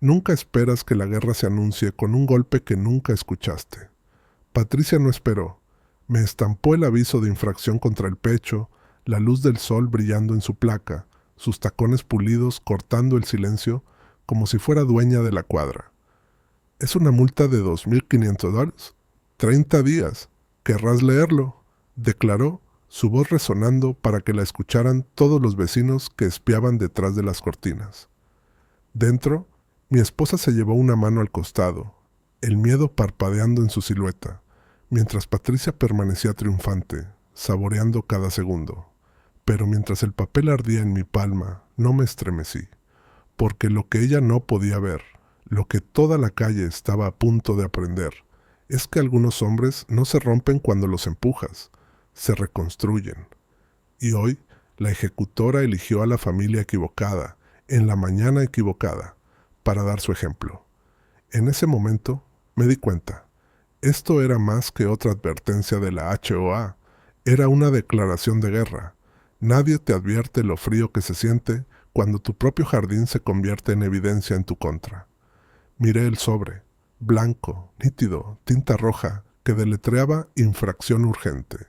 Nunca esperas que la guerra se anuncie con un golpe que nunca escuchaste. Patricia no esperó. Me estampó el aviso de infracción contra el pecho, la luz del sol brillando en su placa, sus tacones pulidos cortando el silencio como si fuera dueña de la cuadra. Es una multa de $2,500. 30 días. Querrás leerlo, declaró, su voz resonando para que la escucharan todos los vecinos que espiaban detrás de las cortinas. Dentro, mi esposa se llevó una mano al costado, el miedo parpadeando en su silueta, mientras Patricia permanecía triunfante, saboreando cada segundo. Pero mientras el papel ardía en mi palma, no me estremecí, porque lo que ella no podía ver, lo que toda la calle estaba a punto de aprender, es que algunos hombres no se rompen cuando los empujas, se reconstruyen. Y hoy, la ejecutora eligió a la familia equivocada, en la mañana equivocada, para dar su ejemplo. En ese momento, me di cuenta. Esto era más que otra advertencia de la HOA. Era una declaración de guerra. Nadie te advierte lo frío que se siente cuando tu propio jardín se convierte en evidencia en tu contra. Miré el sobre, blanco, nítido, tinta roja, que deletreaba infracción urgente.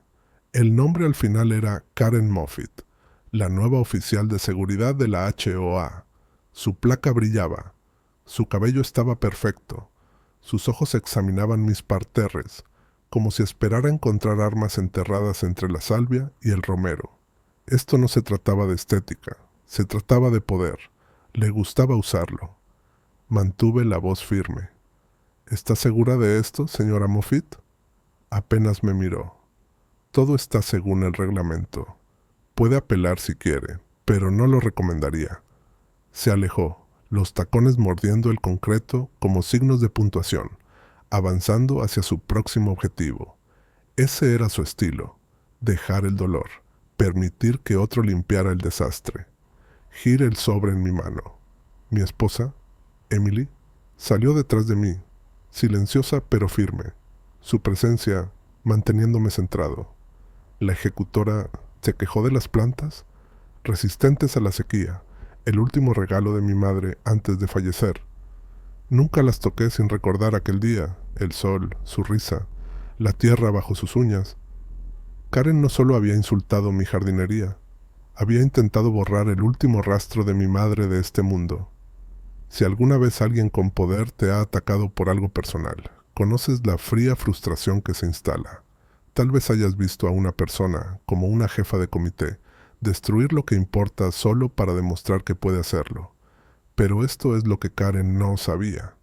El nombre al final era Karen Moffitt, la nueva oficial de seguridad de la HOA. Su placa brillaba, su cabello estaba perfecto, sus ojos examinaban mis parterres, como si esperara encontrar armas enterradas entre la salvia y el romero. Esto no se trataba de estética, se trataba de poder. Le gustaba usarlo. Mantuve la voz firme. ¿Está segura de esto, señora Moffitt? Apenas me miró. Todo está según el reglamento. Puede apelar si quiere, pero no lo recomendaría. Se alejó, los tacones mordiendo el concreto como signos de puntuación, avanzando hacia su próximo objetivo. Ese era su estilo, dejar el dolor, permitir que otro limpiara el desastre. Giré el sobre en mi mano. Mi esposa, Emily, salió detrás de mí, silenciosa pero firme, su presencia manteniéndome centrado. La ejecutora se quejó de las plantas, resistentes a la sequía, el último regalo de mi madre antes de fallecer. Nunca las toqué sin recordar aquel día, el sol, su risa, la tierra bajo sus uñas. Karen no solo había insultado mi jardinería, había intentado borrar el último rastro de mi madre de este mundo. Si alguna vez alguien con poder te ha atacado por algo personal, conoces la fría frustración que se instala. Tal vez hayas visto a una persona, como una jefa de comité, destruir lo que importa solo para demostrar que puede hacerlo. Pero esto es lo que Karen no sabía.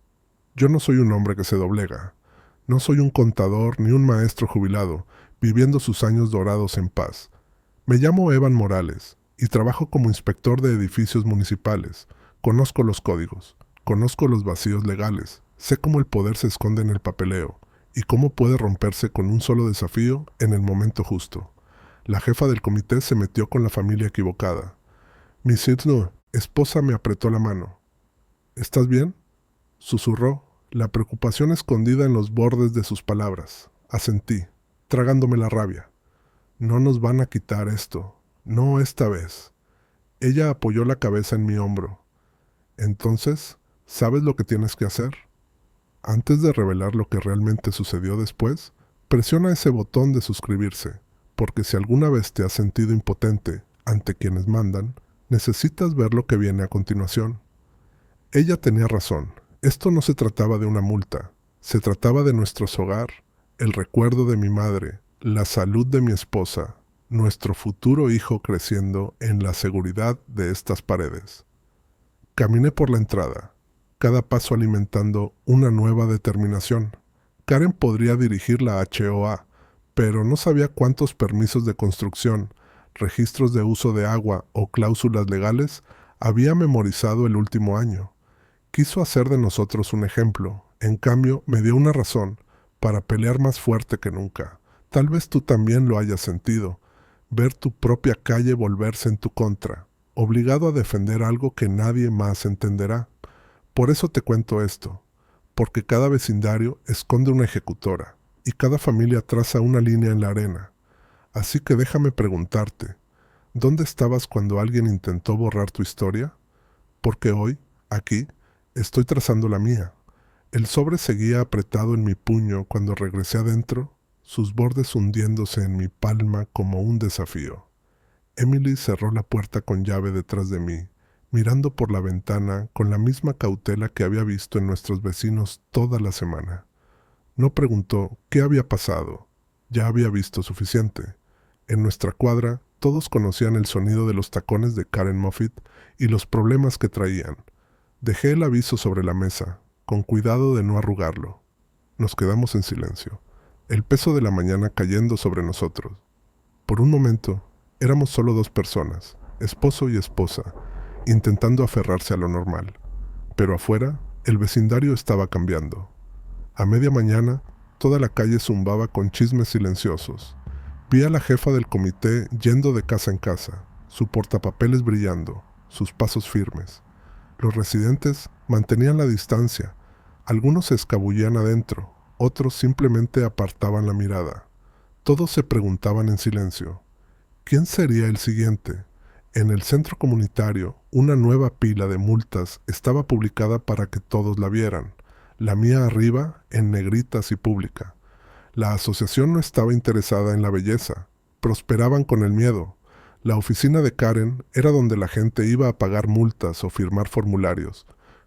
Yo no soy un hombre que se doblega. No soy un contador ni un maestro jubilado, viviendo sus años dorados en paz. Me llamo Evan Morales y trabajo como inspector de edificios municipales. Conozco los códigos, conozco los vacíos legales, sé cómo el poder se esconde en el papeleo y cómo puede romperse con un solo desafío en el momento justo. La jefa del comité se metió con la familia equivocada. Mi esposa me apretó la mano. ¿Estás bien? Susurró, la preocupación escondida en los bordes de sus palabras. Asentí, tragándome la rabia. No nos van a quitar esto. No esta vez. Ella apoyó la cabeza en mi hombro. Entonces, ¿sabes lo que tienes que hacer? Antes de revelar lo que realmente sucedió después, presiona ese botón de suscribirse, porque si alguna vez te has sentido impotente ante quienes mandan, necesitas ver lo que viene a continuación. Ella tenía razón. Esto no se trataba de una multa. Se trataba de nuestro hogar, el recuerdo de mi madre, la salud de mi esposa, nuestro futuro hijo creciendo en la seguridad de estas paredes. Caminé por la entrada, cada paso alimentando una nueva determinación. Karen podría dirigir la HOA, pero no sabía cuántos permisos de construcción, registros de uso de agua o cláusulas legales había memorizado el último año. Quiso hacer de nosotros un ejemplo. En cambio, me dio una razón para pelear más fuerte que nunca. Tal vez tú también lo hayas sentido. Ver tu propia calle volverse en tu contra, obligado a defender algo que nadie más entenderá. Por eso te cuento esto, porque cada vecindario esconde una ejecutora y cada familia traza una línea en la arena. Así que déjame preguntarte, ¿dónde estabas cuando alguien intentó borrar tu historia? Porque hoy, aquí, Estoy trazando la mía. El sobre seguía apretado en mi puño cuando regresé adentro, sus bordes hundiéndose en mi palma como un desafío. Emily cerró la puerta con llave detrás de mí, mirando por la ventana con la misma cautela que había visto en nuestros vecinos toda la semana. No preguntó qué había pasado. Ya había visto suficiente. En nuestra cuadra, todos conocían el sonido de los tacones de Karen Moffitt y los problemas que traían. Dejé el aviso sobre la mesa, con cuidado de no arrugarlo. Nos quedamos en silencio, el peso de la mañana cayendo sobre nosotros. Por un momento, éramos solo dos personas, esposo y esposa, intentando aferrarse a lo normal. Pero afuera, el vecindario estaba cambiando. A media mañana, toda la calle zumbaba con chismes silenciosos. Vi a la jefa del comité yendo de casa en casa, su portapapeles brillando, sus pasos firmes. Los residentes mantenían la distancia. Algunos se escabullían adentro, otros simplemente apartaban la mirada. Todos se preguntaban en silencio, ¿quién sería el siguiente? En el centro comunitario, una nueva pila de multas estaba publicada para que todos la vieran. La mía arriba, en negritas y pública. La asociación no estaba interesada en la belleza. Prosperaban con el miedo. La oficina de Karen era donde la gente iba a pagar multas o firmar formularios,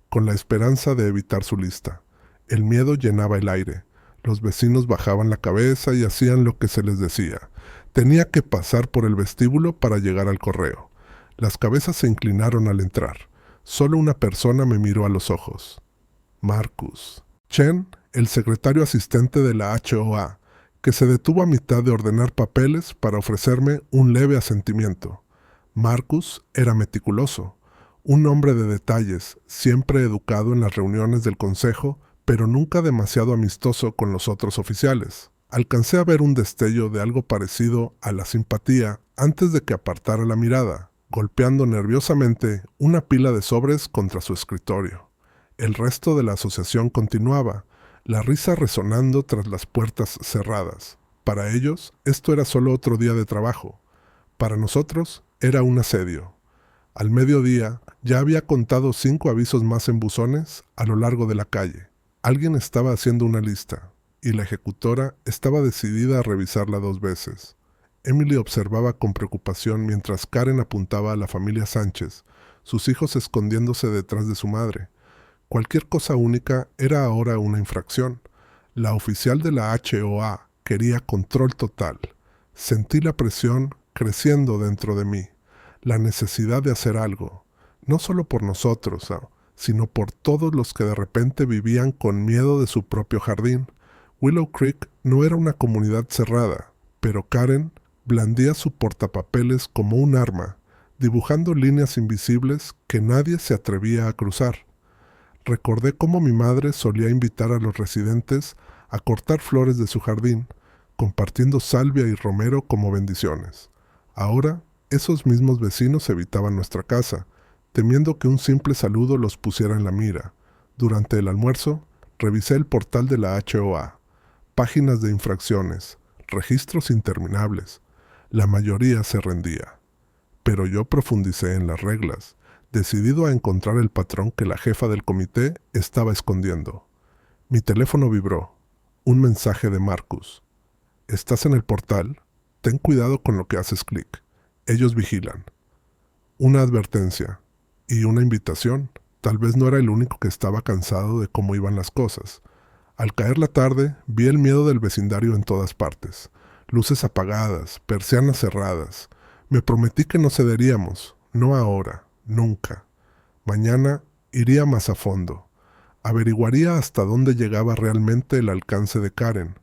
con la esperanza de evitar su lista. El miedo llenaba el aire. Los vecinos bajaban la cabeza y hacían lo que se les decía. Tenía que pasar por el vestíbulo para llegar al correo. Las cabezas se inclinaron al entrar. Solo una persona me miró a los ojos. Marcus. Chen, el secretario asistente de la HOA, que se detuvo a mitad de ordenar papeles para ofrecerme un leve asentimiento. Marcus era meticuloso, un hombre de detalles, siempre educado en las reuniones del consejo, pero nunca demasiado amistoso con los otros oficiales. Alcancé a ver un destello de algo parecido a la simpatía antes de que apartara la mirada, golpeando nerviosamente una pila de sobres contra su escritorio. El resto de la asociación continuaba, la risa resonando tras las puertas cerradas. Para ellos, esto era solo otro día de trabajo. Para nosotros, era un asedio. Al mediodía, ya había contado 5 avisos más en buzones a lo largo de la calle. Alguien estaba haciendo una lista, y la ejecutora estaba decidida a revisarla 2 veces. Emily observaba con preocupación mientras Karen apuntaba a la familia Sánchez, sus hijos escondiéndose detrás de su madre. Cualquier cosa única era ahora una infracción. La oficial de la HOA quería control total. Sentí la presión creciendo dentro de mí, la necesidad de hacer algo, no solo por nosotros, sino por todos los que de repente vivían con miedo de su propio jardín. Willow Creek no era una comunidad cerrada, pero Karen blandía su portapapeles como un arma, dibujando líneas invisibles que nadie se atrevía a cruzar. Recordé cómo mi madre solía invitar a los residentes a cortar flores de su jardín, compartiendo salvia y romero como bendiciones. Ahora, esos mismos vecinos evitaban nuestra casa, temiendo que un simple saludo los pusiera en la mira. Durante el almuerzo, revisé el portal de la HOA. Páginas de infracciones, registros interminables. La mayoría se rendía. Pero yo profundicé en las reglas, decidido a encontrar el patrón que la jefa del comité estaba escondiendo. Mi teléfono vibró. Un mensaje de Marcus. ¿Estás en el portal? Ten cuidado con lo que haces clic. Ellos vigilan. Una advertencia. Y una invitación. Tal vez no era el único que estaba cansado de cómo iban las cosas. Al caer la tarde, vi el miedo del vecindario en todas partes. Luces apagadas, persianas cerradas. Me prometí que no cederíamos. No ahora. Nunca. Mañana iría más a fondo. Averiguaría hasta dónde llegaba realmente el alcance de Karen.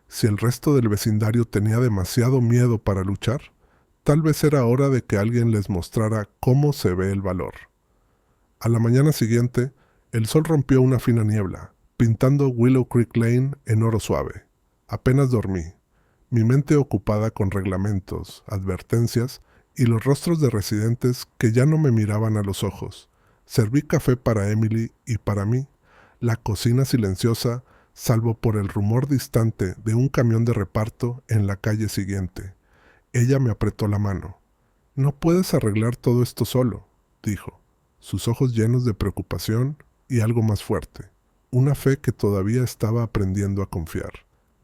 Si el resto del vecindario tenía demasiado miedo para luchar, tal vez era hora de que alguien les mostrara cómo se ve el valor. A la mañana siguiente, el sol rompió una fina niebla, pintando Willow Creek Lane en oro suave. Apenas dormí, mi mente ocupada con reglamentos, advertencias y los rostros de residentes que ya no me miraban a los ojos. Serví café para Emily y para mí. La cocina silenciosa, salvo por el rumor distante de un camión de reparto en la calle siguiente. Ella me apretó la mano. «No puedes arreglar todo esto solo», dijo, sus ojos llenos de preocupación y algo más fuerte, una fe que todavía estaba aprendiendo a confiar.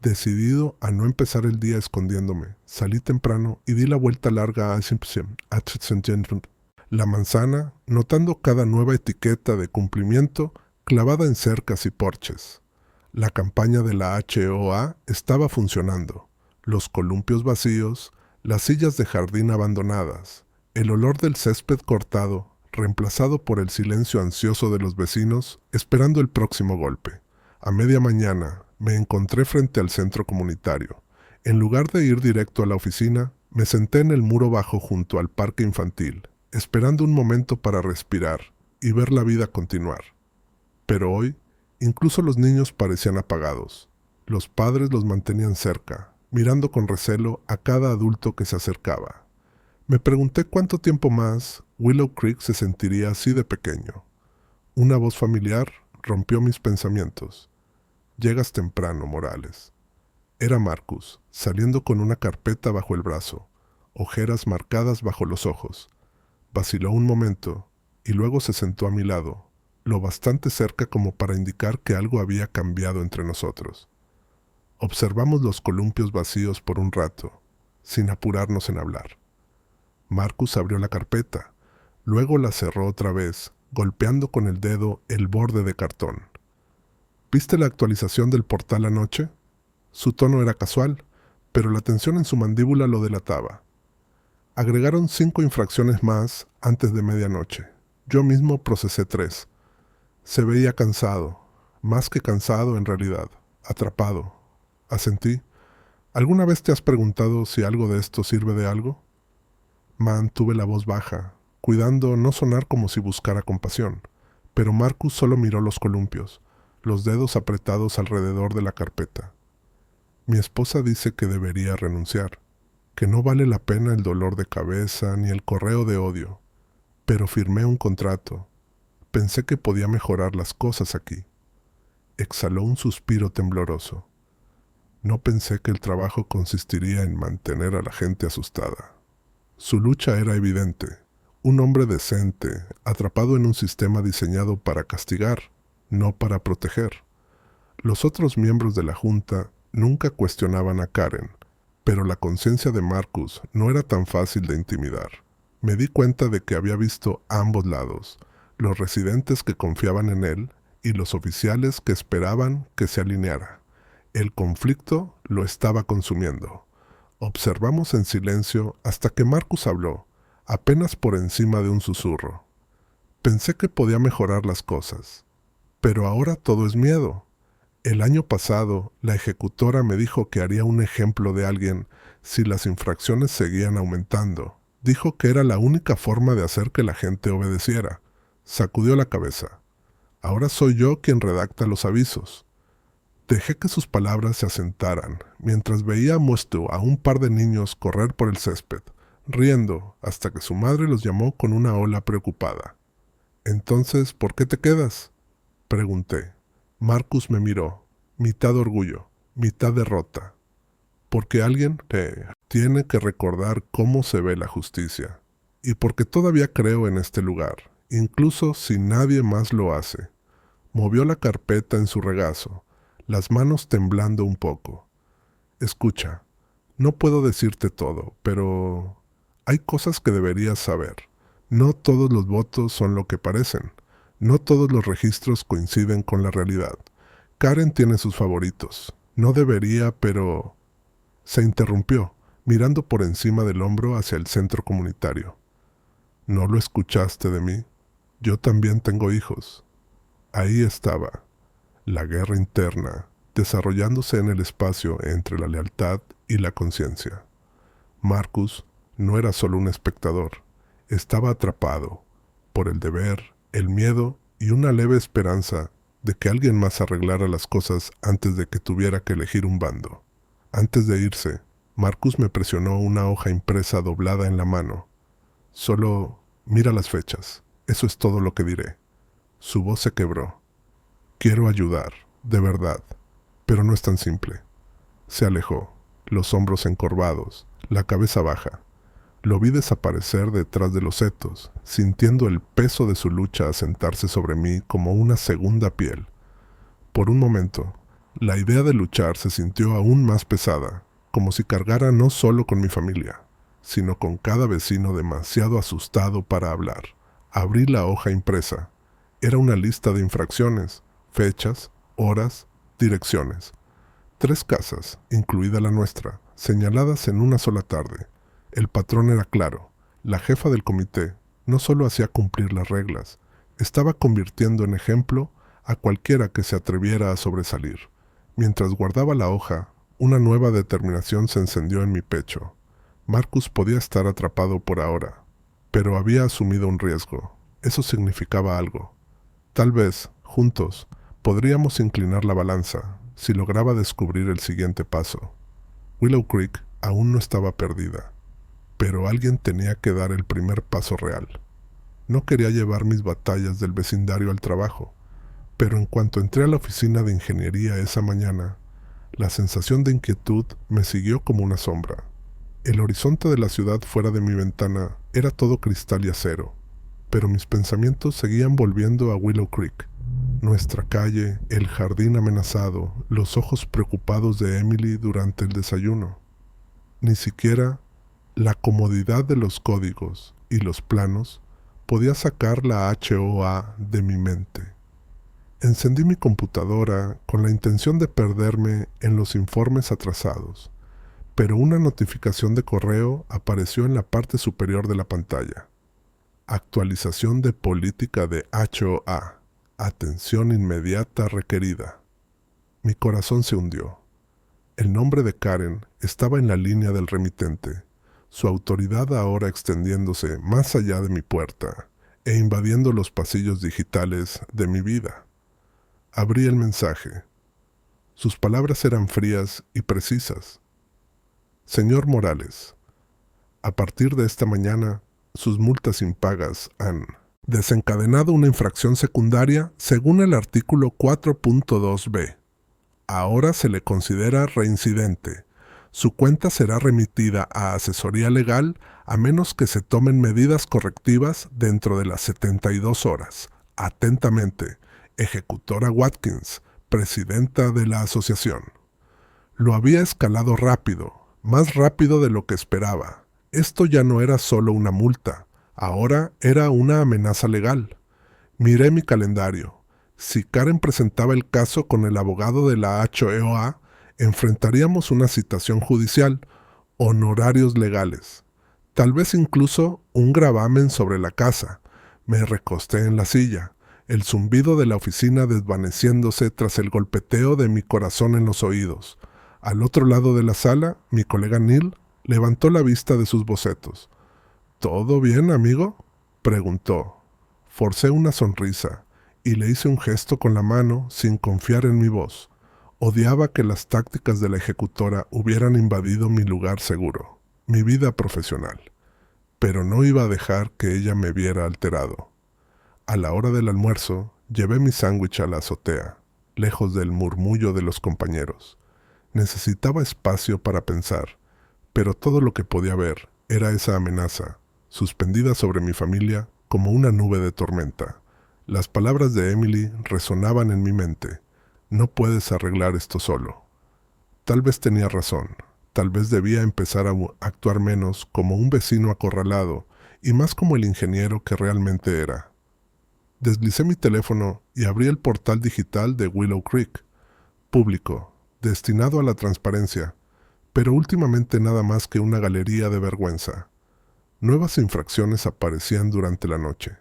Decidido a no empezar el día escondiéndome, salí temprano y di la vuelta larga a la manzana, notando cada nueva etiqueta de cumplimiento clavada en cercas y porches. La campaña de la HOA estaba funcionando. Los columpios vacíos, las sillas de jardín abandonadas, el olor del césped cortado, reemplazado por el silencio ansioso de los vecinos, esperando el próximo golpe. A media mañana me encontré frente al centro comunitario. En lugar de ir directo a la oficina, me senté en el muro bajo junto al parque infantil, esperando un momento para respirar y ver la vida continuar. Pero hoy, incluso los niños parecían apagados. Los padres los mantenían cerca, mirando con recelo a cada adulto que se acercaba. Me pregunté cuánto tiempo más Willow Creek se sentiría así de pequeño. Una voz familiar rompió mis pensamientos. «Llegas temprano, Morales». Era Marcus, saliendo con una carpeta bajo el brazo, ojeras marcadas bajo los ojos. Vaciló un momento y luego se sentó a mi lado, lo bastante cerca como para indicar que algo había cambiado entre nosotros. Observamos los columpios vacíos por un rato, sin apurarnos en hablar. Marcus abrió la carpeta, luego la cerró otra vez, golpeando con el dedo el borde de cartón. «¿Viste la actualización del portal anoche?» Su tono era casual, pero la tensión en su mandíbula lo delataba. Agregaron 5 infracciones más antes de medianoche. Yo mismo procesé 3. Se veía cansado, más que cansado en realidad, atrapado. Asentí. «¿Alguna vez te has preguntado si algo de esto sirve de algo?» Mantuve la voz baja, cuidando no sonar como si buscara compasión, pero Marcus solo miró los columpios, los dedos apretados alrededor de la carpeta. «Mi esposa dice que debería renunciar, que no vale la pena el dolor de cabeza ni el correo de odio, pero firmé un contrato. Pensé que podía mejorar las cosas aquí». Exhaló un suspiro tembloroso. «No pensé que el trabajo consistiría en mantener a la gente asustada». Su lucha era evidente. Un hombre decente, atrapado en un sistema diseñado para castigar, no para proteger. Los otros miembros de la junta nunca cuestionaban a Karen, pero la conciencia de Marcus no era tan fácil de intimidar. Me di cuenta de que había visto ambos lados, los residentes que confiaban en él y los oficiales que esperaban que se alineara. El conflicto lo estaba consumiendo. Observamos en silencio hasta que Marcus habló, apenas por encima de un susurro. «Pensé que podía mejorar las cosas, pero ahora todo es miedo. El año pasado, la ejecutora me dijo que haría un ejemplo de alguien si las infracciones seguían aumentando. Dijo que era la única forma de hacer que la gente obedeciera». Sacudió la cabeza. «Ahora soy yo quien redacta los avisos». Dejé que sus palabras se asentaran, mientras veíamos a un par de niños correr por el césped, riendo, hasta que su madre los llamó con una ola preocupada. «Entonces, ¿por qué te quedas?», pregunté. Marcus me miró, mitad orgullo, mitad derrota. «Porque alguien tiene que recordar cómo se ve la justicia. Y porque todavía creo en este lugar, incluso si nadie más lo hace». Movió la carpeta en su regazo, las manos temblando un poco. «Escucha, no puedo decirte todo, pero hay cosas que deberías saber. No todos los votos son lo que parecen. No todos los registros coinciden con la realidad. Karen tiene sus favoritos. No debería, pero...» Se interrumpió, mirando por encima del hombro hacia el centro comunitario. «¿No lo escuchaste de mí? Yo también tengo hijos». Ahí estaba, la guerra interna, desarrollándose en el espacio entre la lealtad y la conciencia. Marcus no era solo un espectador, estaba atrapado por el deber, el miedo y una leve esperanza de que alguien más arreglara las cosas antes de que tuviera que elegir un bando. Antes de irse, Marcus me presionó una hoja impresa doblada en la mano. «Solo mira las fechas, eso es todo lo que diré». Su voz se quebró. «Quiero ayudar, de verdad, pero no es tan simple». Se alejó, los hombros encorvados, la cabeza baja. Lo vi desaparecer detrás de los setos, sintiendo el peso de su lucha asentarse sobre mí como una segunda piel. Por un momento, la idea de luchar se sintió aún más pesada, como si cargara no solo con mi familia, sino con cada vecino demasiado asustado para hablar. Abrí la hoja impresa. Era una lista de infracciones, fechas, horas, direcciones. 3 casas, incluida la nuestra, señaladas en una sola tarde. El patrón era claro. La jefa del comité no solo hacía cumplir las reglas, estaba convirtiendo en ejemplo a cualquiera que se atreviera a sobresalir. Mientras guardaba la hoja, una nueva determinación se encendió en mi pecho. Marcus podía estar atrapado por ahora, pero había asumido un riesgo. Eso significaba algo. Tal vez, juntos, podríamos inclinar la balanza si lograba descubrir el siguiente paso. Willow Creek aún no estaba perdida, pero alguien tenía que dar el primer paso real. No quería llevar mis batallas del vecindario al trabajo, pero en cuanto entré a la oficina de ingeniería esa mañana, la sensación de inquietud me siguió como una sombra. El horizonte de la ciudad fuera de mi ventana era todo cristal y acero, pero mis pensamientos seguían volviendo a Willow Creek. Nuestra calle, el jardín amenazado, los ojos preocupados de Emily durante el desayuno. Ni siquiera la comodidad de los códigos y los planos podía sacar la HOA de mi mente. Encendí mi computadora con la intención de perderme en los informes atrasados, pero una notificación de correo apareció en la parte superior de la pantalla. Actualización de política de HOA. Atención inmediata requerida. Mi corazón se hundió. El nombre de Karen estaba en la línea del remitente, su autoridad ahora extendiéndose más allá de mi puerta e invadiendo los pasillos digitales de mi vida. Abrí el mensaje. Sus palabras eran frías y precisas. Señor Morales, a partir de esta mañana, sus multas impagas han desencadenado una infracción secundaria según el artículo 4.2b. Ahora se le considera reincidente. Su cuenta será remitida a asesoría legal a menos que se tomen medidas correctivas dentro de las 72 horas. Atentamente, ejecutora Watkins, presidenta de la asociación. Lo había escalado rápido, más rápido de lo que esperaba. Esto ya no era solo una multa, ahora era una amenaza legal. Miré mi calendario. Si Karen presentaba el caso con el abogado de la HOA, enfrentaríamos una citación judicial, honorarios legales, tal vez incluso un gravamen sobre la casa. Me recosté en la silla, el zumbido de la oficina desvaneciéndose tras el golpeteo de mi corazón en los oídos. Al otro lado de la sala, mi colega Neil levantó la vista de sus bocetos. ¿Todo bien, amigo?, preguntó. Forcé una sonrisa y le hice un gesto con la mano sin confiar en mi voz. Odiaba que las tácticas de la ejecutora hubieran invadido mi lugar seguro, mi vida profesional. Pero no iba a dejar que ella me viera alterado. A la hora del almuerzo, llevé mi sándwich a la azotea, lejos del murmullo de los compañeros. Necesitaba espacio para pensar, pero todo lo que podía ver era esa amenaza, suspendida sobre mi familia como una nube de tormenta. Las palabras de Emily resonaban en mi mente. No puedes arreglar esto solo. Tal vez tenía razón. Tal vez debía empezar a actuar menos como un vecino acorralado y más como el ingeniero que realmente era. Deslicé mi teléfono y abrí el portal digital de Willow Creek. Público, destinado a la transparencia, pero últimamente nada más que una galería de vergüenza. Nuevas infracciones aparecían durante la noche.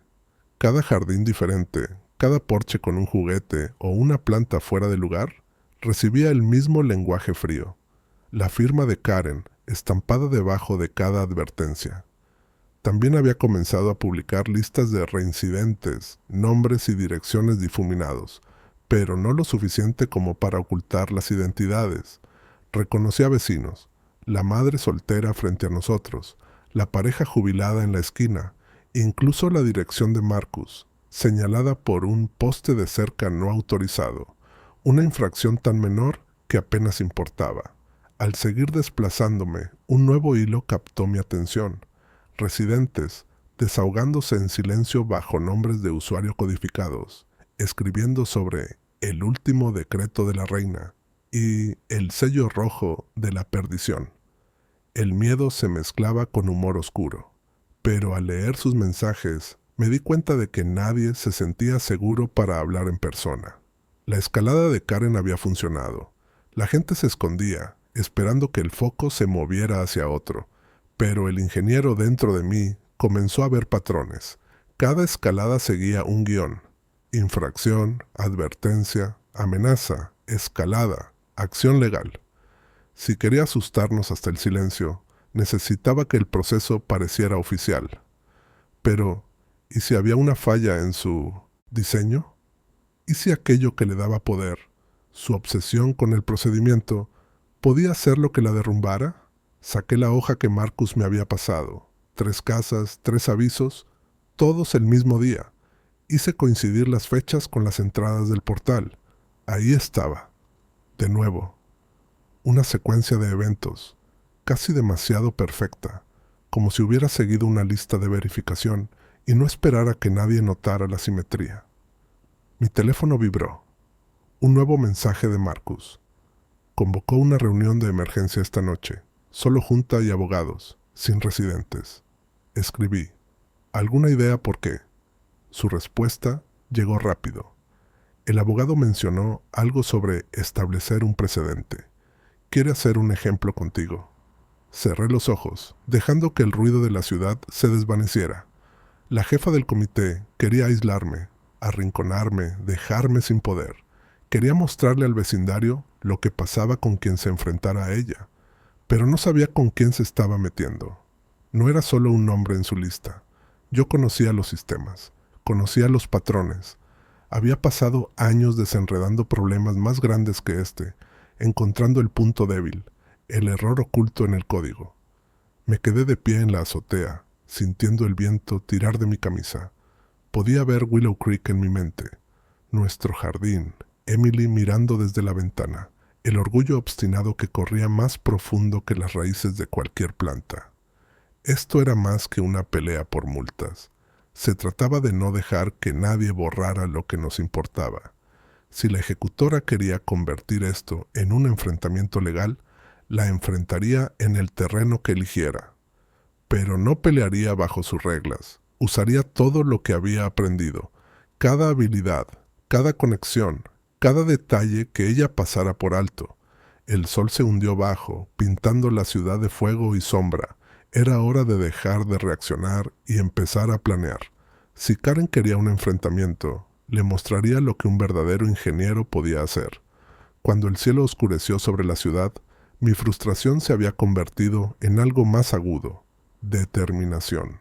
Cada jardín diferente, cada porche con un juguete o una planta fuera de lugar, recibía el mismo lenguaje frío. La firma de Karen, estampada debajo de cada advertencia. También había comenzado a publicar listas de reincidentes, nombres y direcciones difuminados, pero no lo suficiente como para ocultar las identidades. Reconocí a vecinos, la madre soltera frente a nosotros, la pareja jubilada en la esquina, incluso la dirección de Marcus, señalada por un poste de cerca no autorizado, una infracción tan menor que apenas importaba. Al seguir desplazándome, un nuevo hilo captó mi atención. residentes, desahogándose en silencio bajo nombres de usuario codificados, escribiendo sobre el último decreto de la reina y el sello rojo de la perdición. El miedo se mezclaba con humor oscuro, pero al leer sus mensajes me di cuenta de que nadie se sentía seguro para hablar en persona. La escalada de Karen había funcionado. La gente se escondía, esperando que el foco se moviera hacia otro, pero el ingeniero dentro de mí comenzó a ver patrones. Cada escalada seguía un guión: infracción, advertencia, amenaza, escalada, acción legal. Si quería asustarnos hasta el silencio, necesitaba que el proceso pareciera oficial. Pero, ¿y si había una falla en su diseño? ¿Y si aquello que le daba poder, su obsesión con el procedimiento, podía ser lo que la derrumbara? Saqué la hoja que Marcus me había pasado. 3 casas, 3 avisos, todos el mismo día. Hice coincidir las fechas con las entradas del portal. Ahí estaba. De nuevo. Una secuencia de eventos, casi demasiado perfecta, como si hubiera seguido una lista de verificación y no esperara que nadie notara la simetría. Mi teléfono vibró. Un nuevo mensaje de Marcus. Convocó una reunión de emergencia esta noche, solo junta y abogados, sin residentes. Escribí. ¿Alguna idea por qué? Su respuesta llegó rápido. El abogado mencionó algo sobre establecer un precedente. Quiere hacer un ejemplo contigo. Cerré los ojos, dejando que el ruido de la ciudad se desvaneciera. La jefa del comité quería aislarme, arrinconarme, dejarme sin poder. Quería mostrarle al vecindario lo que pasaba con quien se enfrentara a ella, pero no sabía con quién se estaba metiendo. No era solo un nombre en su lista. Yo conocía los sistemas, conocía los patrones. Había pasado años desenredando problemas más grandes que este, encontrando el punto débil, el error oculto en el código. Me quedé de pie en la azotea, sintiendo el viento tirar de mi camisa. Podía ver Willow Creek en mi mente, nuestro jardín, Emily mirando desde la ventana, el orgullo obstinado que corría más profundo que las raíces de cualquier planta. Esto era más que una pelea por multas. Se trataba de no dejar que nadie borrara lo que nos importaba. Si la ejecutora quería convertir esto en un enfrentamiento legal, la enfrentaría en el terreno que eligiera. Pero no pelearía bajo sus reglas. Usaría todo lo que había aprendido, cada habilidad, cada conexión, cada detalle que ella pasara por alto. El sol se hundió bajo, pintando la ciudad de fuego y sombra. Era hora de dejar de reaccionar y empezar a planear. Si Karen quería un enfrentamiento, le mostraría lo que un verdadero ingeniero podía hacer. Cuando el cielo oscureció sobre la ciudad, mi frustración se había convertido en algo más agudo: determinación.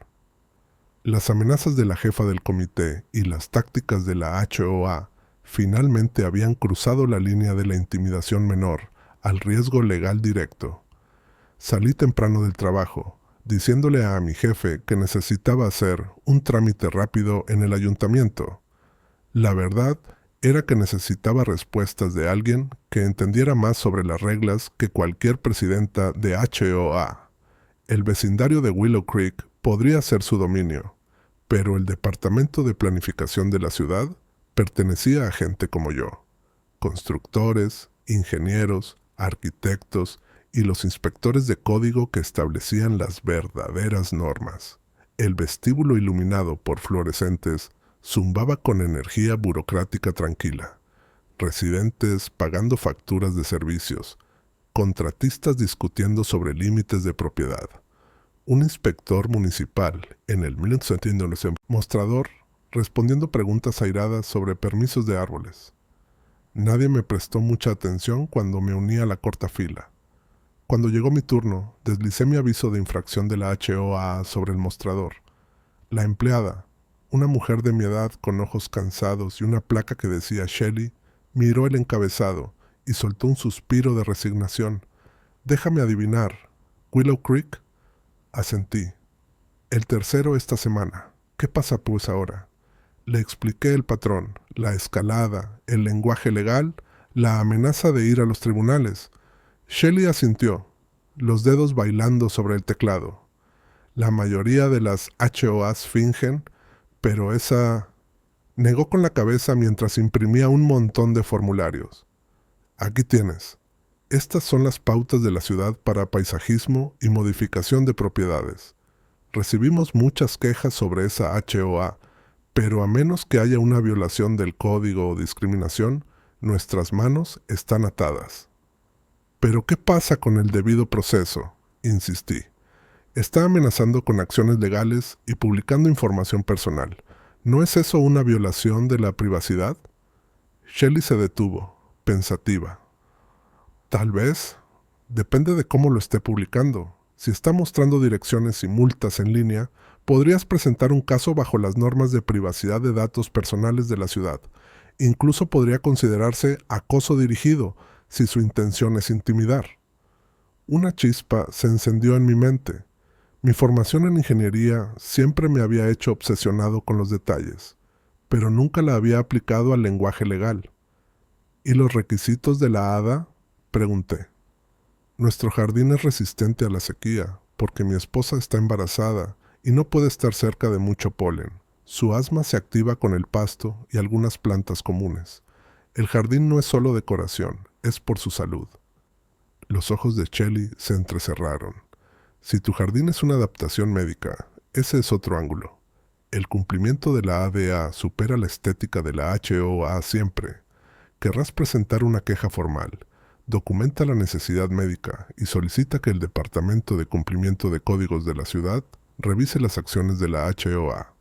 Las amenazas de la jefa del comité y las tácticas de la HOA finalmente habían cruzado la línea de la intimidación menor al riesgo legal directo. Salí temprano del trabajo, diciéndole a mi jefe que necesitaba hacer un trámite rápido en el ayuntamiento. La verdad era que necesitaba respuestas de alguien que entendiera más sobre las reglas que cualquier presidenta de HOA. El vecindario de Willow Creek podría ser su dominio, pero el departamento de planificación de la ciudad pertenecía a gente como yo: constructores, ingenieros, arquitectos y los inspectores de código que establecían las verdaderas normas. El vestíbulo iluminado por fluorescentes zumbaba con energía burocrática tranquila. Residentes pagando facturas de servicios, contratistas discutiendo sobre límites de propiedad. Un inspector municipal en el mostrador respondiendo preguntas airadas sobre permisos de árboles. Nadie me prestó mucha atención cuando me uní a la corta fila. Cuando llegó mi turno, deslicé mi aviso de infracción de la HOA sobre el mostrador. La empleada, una mujer de mi edad con ojos cansados y una placa que decía Shelley, miró el encabezado y soltó un suspiro de resignación. «Déjame adivinar. ¿Willow Creek?» Asentí. «El tercero esta semana. ¿Qué pasa pues ahora?» Le expliqué el patrón, la escalada, el lenguaje legal, la amenaza de ir a los tribunales. Shelley asintió, los dedos bailando sobre el teclado. La mayoría de las HOAs fingen, pero esa... Negó con la cabeza mientras imprimía un montón de formularios. Aquí tienes. Estas son las pautas de la ciudad para paisajismo y modificación de propiedades. Recibimos muchas quejas sobre esa HOA, pero a menos que haya una violación del código o discriminación, nuestras manos están atadas. ¿Pero qué pasa con el debido proceso?, insistí. Está amenazando con acciones legales y publicando información personal. ¿No es eso una violación de la privacidad? Shelley se detuvo, pensativa. Tal vez. Depende de cómo lo esté publicando. Si está mostrando direcciones y multas en línea, podrías presentar un caso bajo las normas de privacidad de datos personales de la ciudad. Incluso podría considerarse acoso dirigido, si su intención es intimidar. Una chispa se encendió en mi mente. Mi formación en ingeniería siempre me había hecho obsesionado con los detalles, pero nunca la había aplicado al lenguaje legal. ¿Y los requisitos de la ADA?, pregunté. Nuestro jardín es resistente a la sequía, porque mi esposa está embarazada y no puede estar cerca de mucho polen. Su asma se activa con el pasto y algunas plantas comunes. El jardín no es solo decoración, es por su salud. Los ojos de Shelley se entrecerraron. Si tu jardín es una adaptación médica, ese es otro ángulo. El cumplimiento de la ADA supera la estética de la HOA siempre. Querrás presentar una queja formal. Documenta la necesidad médica y solicita que el Departamento de Cumplimiento de Códigos de la ciudad revise las acciones de la HOA.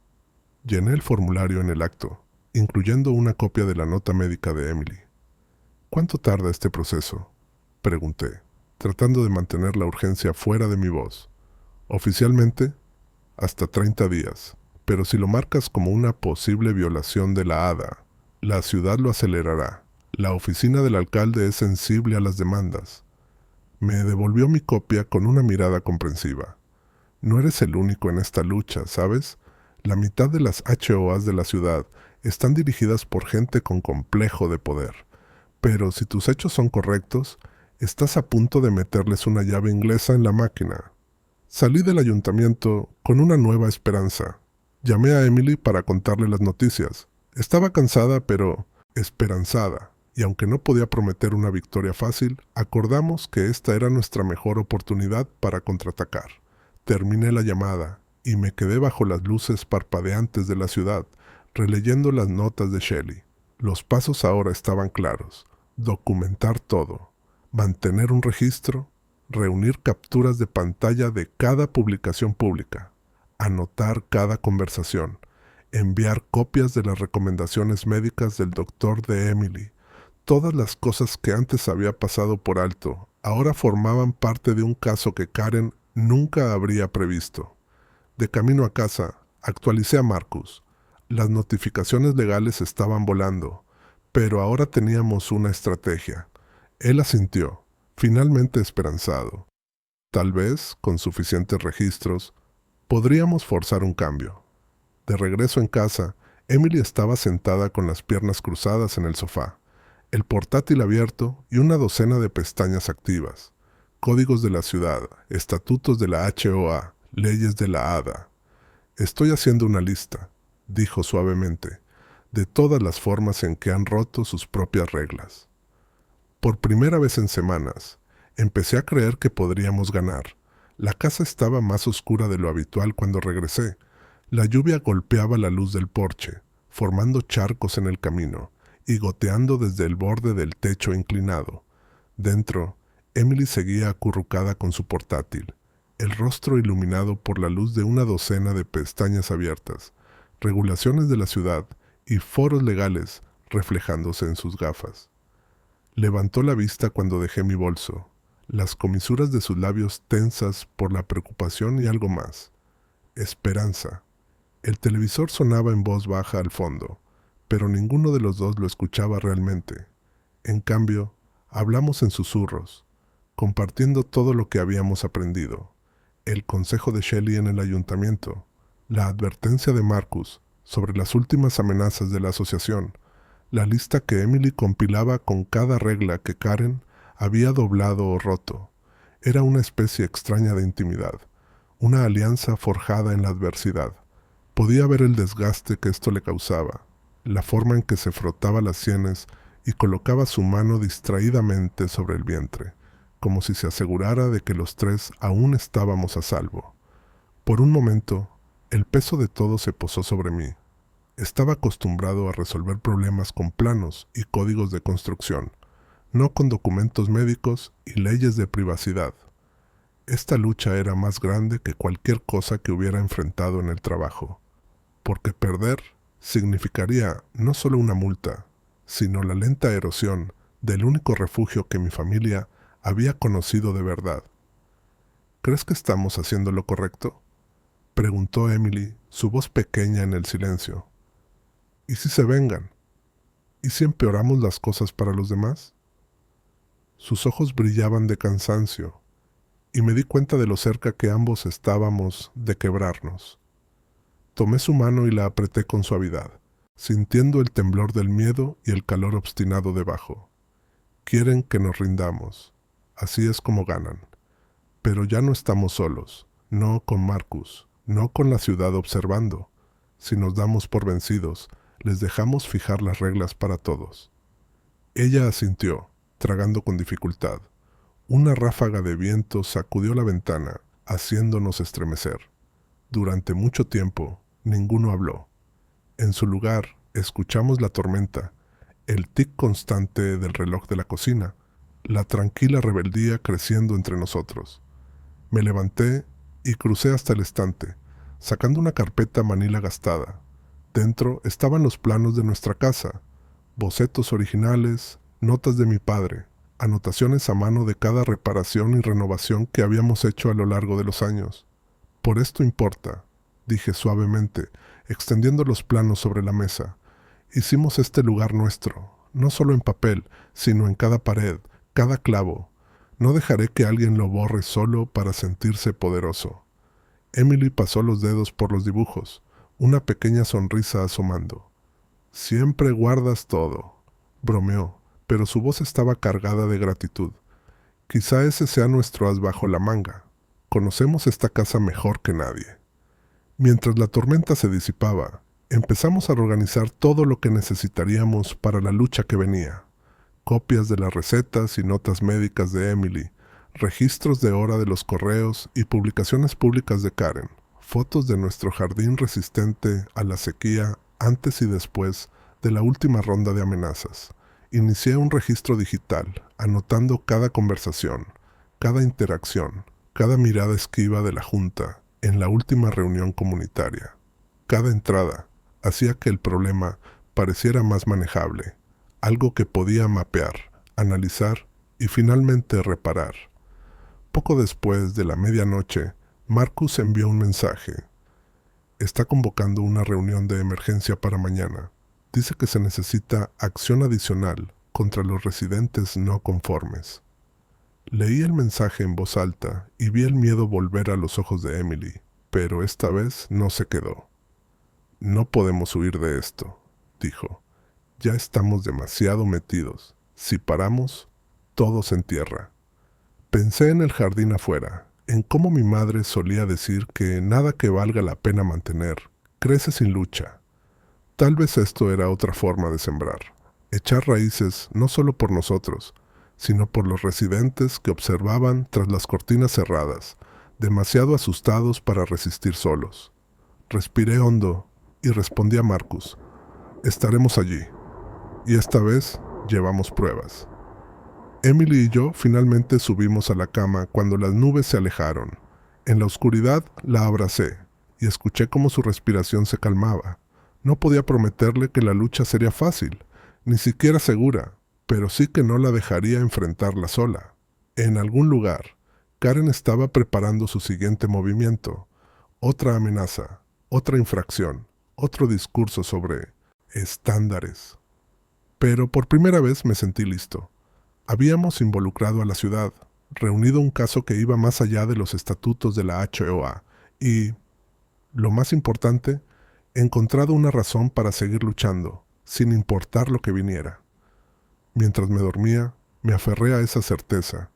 Llené el formulario en el acto, incluyendo una copia de la nota médica de Emily. ¿Cuánto tarda este proceso?, pregunté, tratando de mantener la urgencia fuera de mi voz. Oficialmente, hasta 30 días, pero si lo marcas como una posible violación de la ADA, la ciudad lo acelerará. La oficina del alcalde es sensible a las demandas. Me devolvió mi copia con una mirada comprensiva. No eres el único en esta lucha, ¿sabes? La mitad de las HOAs de la ciudad están dirigidas por gente con complejo de poder. Pero si tus hechos son correctos, estás a punto de meterles una llave inglesa en la máquina. Salí del ayuntamiento con una nueva esperanza. Llamé a Emily para contarle las noticias. Estaba cansada, pero esperanzada. Y aunque no podía prometer una victoria fácil, acordamos que esta era nuestra mejor oportunidad para contraatacar. Terminé la llamada y me quedé bajo las luces parpadeantes de la ciudad, releyendo las notas de Shelley. Los pasos ahora estaban claros. Documentar todo. Mantener un registro. Reunir capturas de pantalla de cada publicación pública. Anotar cada conversación. Enviar copias de las recomendaciones médicas del doctor de Emily. Todas las cosas que antes había pasado por alto ahora formaban parte de un caso que Karen nunca habría previsto. De camino a casa, actualicé a Marcus. Las notificaciones legales estaban volando, pero ahora teníamos una estrategia. Él asintió, finalmente esperanzado. Tal vez, con suficientes registros, podríamos forzar un cambio. De regreso en casa, Emily estaba sentada con las piernas cruzadas en el sofá, el portátil abierto y una docena de pestañas activas. Códigos de la ciudad, estatutos de la HOA, leyes de la ADA. Estoy haciendo una lista, dijo suavemente, de todas las formas en que han roto sus propias reglas. Por primera vez en semanas, empecé a creer que podríamos ganar. La casa estaba más oscura de lo habitual cuando regresé. La lluvia golpeaba la luz del porche, formando charcos en el camino y goteando desde el borde del techo inclinado. Dentro, Emily seguía acurrucada con su portátil, el rostro iluminado por la luz de una docena de pestañas abiertas, regulaciones de la ciudad y foros legales reflejándose en sus gafas. Levantó la vista cuando dejé mi bolso, las comisuras de sus labios tensas por la preocupación y algo más. Esperanza. El televisor sonaba en voz baja al fondo, pero ninguno de los dos lo escuchaba realmente. En cambio, hablamos en susurros, compartiendo todo lo que habíamos aprendido. El consejo de Shelley en el ayuntamiento, la advertencia de Marcus sobre las últimas amenazas de la asociación, la lista que Emily compilaba con cada regla que Karen había doblado o roto. Era una especie extraña de intimidad, una alianza forjada en la adversidad. Podía ver el desgaste que esto le causaba, la forma en que se frotaba las sienes y colocaba su mano distraídamente sobre el vientre, como si se asegurara de que los tres aún estábamos a salvo. Por un momento, el peso de todo se posó sobre mí. Estaba acostumbrado a resolver problemas con planos y códigos de construcción, no con documentos médicos y leyes de privacidad. Esta lucha era más grande que cualquier cosa que hubiera enfrentado en el trabajo, porque perder significaría no solo una multa, sino la lenta erosión del único refugio que mi familia había conocido de verdad. ¿Crees que estamos haciendo lo correcto?, preguntó Emily, su voz pequeña en el silencio. ¿Y si se vengan? ¿Y si empeoramos las cosas para los demás? Sus ojos brillaban de cansancio, y me di cuenta de lo cerca que ambos estábamos de quebrarnos. Tomé su mano y la apreté con suavidad, sintiendo el temblor del miedo y el calor obstinado debajo. Quieren que nos rindamos. Así es como ganan. Pero ya no estamos solos, no con Marcus, no con la ciudad observando. Si nos damos por vencidos, les dejamos fijar las reglas para todos. Ella asintió, tragando con dificultad. Una ráfaga de viento sacudió la ventana, haciéndonos estremecer. Durante mucho tiempo, ninguno habló. En su lugar, escuchamos la tormenta, el tic constante del reloj de la cocina, la tranquila rebeldía creciendo entre nosotros. Me levanté y crucé hasta el estante, sacando una carpeta manila gastada. Dentro estaban los planos de nuestra casa, bocetos originales, notas de mi padre, anotaciones a mano de cada reparación y renovación que habíamos hecho a lo largo de los años. Por esto importa, dije suavemente, extendiendo los planos sobre la mesa. Hicimos este lugar nuestro, no solo en papel, sino en cada pared, cada clavo. No dejaré que alguien lo borre solo para sentirse poderoso. Emily pasó los dedos por los dibujos, una pequeña sonrisa asomando. Siempre guardas todo, bromeó, pero su voz estaba cargada de gratitud. Quizá ese sea nuestro as bajo la manga. Conocemos esta casa mejor que nadie. Mientras la tormenta se disipaba, empezamos a organizar todo lo que necesitaríamos para la lucha que venía. Copias de las recetas y notas médicas de Emily, registros de hora de los correos y publicaciones públicas de Karen, fotos de nuestro jardín resistente a la sequía antes y después de la última ronda de amenazas. Inicié un registro digital, anotando cada conversación, cada interacción, cada mirada esquiva de la junta en la última reunión comunitaria. Cada entrada hacía que el problema pareciera más manejable, algo que podía mapear, analizar y finalmente reparar. Poco después de la medianoche, Marcus envió un mensaje. Está convocando una reunión de emergencia para mañana. Dice que se necesita acción adicional contra los residentes no conformes. Leí el mensaje en voz alta y vi el miedo volver a los ojos de Emily, pero esta vez no se quedó. No podemos huir de esto, dijo. Ya estamos demasiado metidos. Si paramos, todo se entierra. Pensé en el jardín afuera, en cómo mi madre solía decir que nada que valga la pena mantener crece sin lucha. Tal vez esto era otra forma de sembrar, echar raíces no solo por nosotros, sino por los residentes que observaban tras las cortinas cerradas, demasiado asustados para resistir solos. Respiré hondo y respondí a Marcus. Estaremos allí. Y esta vez llevamos pruebas. Emily y yo finalmente subimos a la cama cuando las nubes se alejaron. En la oscuridad la abracé y escuché cómo su respiración se calmaba. No podía prometerle que la lucha sería fácil, ni siquiera segura, pero sí que no la dejaría enfrentarla sola. En algún lugar, Karen estaba preparando su siguiente movimiento, otra amenaza, otra infracción, otro discurso sobre estándares. Pero por primera vez me sentí listo. Habíamos involucrado a la ciudad, reunido un caso que iba más allá de los estatutos de la HOA y, lo más importante, encontrado una razón para seguir luchando, sin importar lo que viniera. Mientras me dormía, me aferré a esa certeza.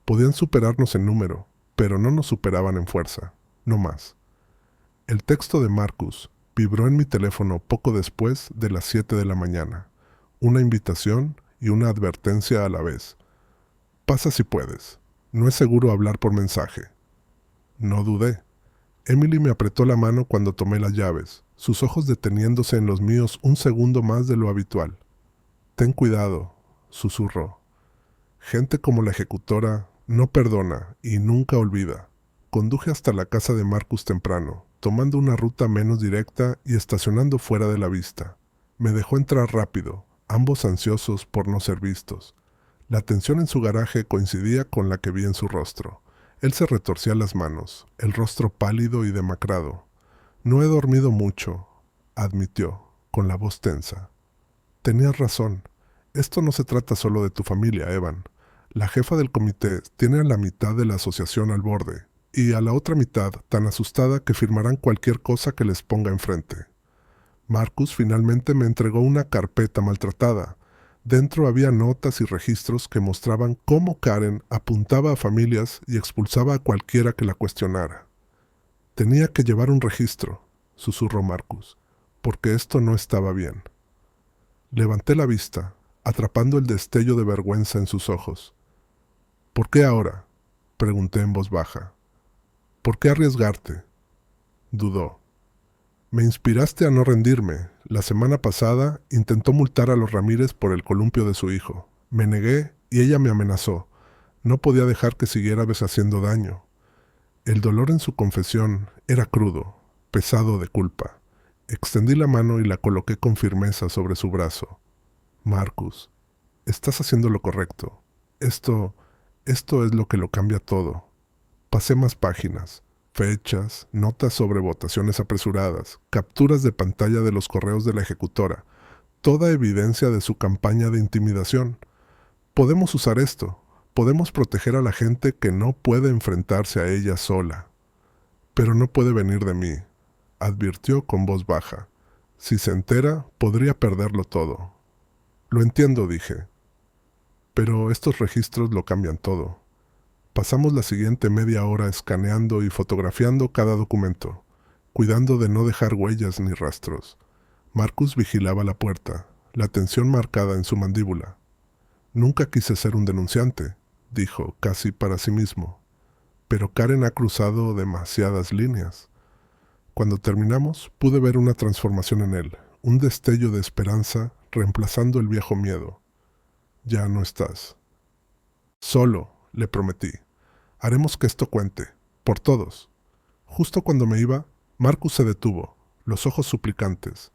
Podían superarnos en número, pero no nos superaban en fuerza. no más. El texto de Marcus vibró en mi teléfono poco después de las 7 de la mañana. Una invitación y una advertencia a la vez. Pasa si puedes. No es seguro hablar por mensaje. No dudé. Emily me apretó la mano cuando tomé las llaves, sus ojos deteniéndose en los míos un segundo más de lo habitual. Ten cuidado, susurró. Gente como la ejecutora no perdona y nunca olvida. Conduje hasta la casa de Marcus temprano, tomando una ruta menos directa y estacionando fuera de la vista. Me dejó entrar rápido, ambos ansiosos por no ser vistos. La tensión en su garaje coincidía con la que vi en su rostro. Él se retorcía las manos, el rostro pálido y demacrado. No he dormido mucho, admitió, con la voz tensa. Tenías razón. Esto no se trata solo de tu familia, Evan. La jefa del comité tiene a la mitad de la asociación al borde, y a la otra mitad tan asustada que firmarán cualquier cosa que les ponga enfrente. Marcus finalmente me entregó una carpeta maltratada. Dentro había notas y registros que mostraban cómo Karen apuntaba a familias y expulsaba a cualquiera que la cuestionara. Tenía que llevar un registro, susurró Marcus, porque esto no estaba bien. Levanté la vista, atrapando el destello de vergüenza en sus ojos. ¿Por qué ahora?, pregunté en voz baja. ¿Por qué arriesgarte? Dudó. Me inspiraste a no rendirme. La semana pasada intentó multar a los Ramírez por el columpio de su hijo. Me negué y ella me amenazó. No podía dejar que siguiera haciendo daño. El dolor en su confesión era crudo, pesado de culpa. Extendí la mano y la coloqué con firmeza sobre su brazo. Marcus, estás haciendo lo correcto. Esto es lo que lo cambia todo. Pasé más páginas. Fechas, notas sobre votaciones apresuradas, capturas de pantalla de los correos de la ejecutora, toda evidencia de su campaña de intimidación. Podemos usar esto, podemos proteger a la gente que no puede enfrentarse a ella sola. Pero no puede venir de mí, advirtió con voz baja. Si se entera, podría perderlo todo. Lo entiendo, dije. Pero estos registros lo cambian todo. Pasamos la siguiente media hora escaneando y fotografiando cada documento, cuidando de no dejar huellas ni rastros. Marcus vigilaba la puerta, la tensión marcada en su mandíbula. Nunca quise ser un denunciante, dijo, casi para sí mismo. Pero Karen ha cruzado demasiadas líneas. Cuando terminamos, pude ver una transformación en él, un destello de esperanza reemplazando el viejo miedo. Ya no estás. Solo, le prometí. Haremos que esto cuente, por todos. Justo cuando me iba, Marcus se detuvo, los ojos suplicantes.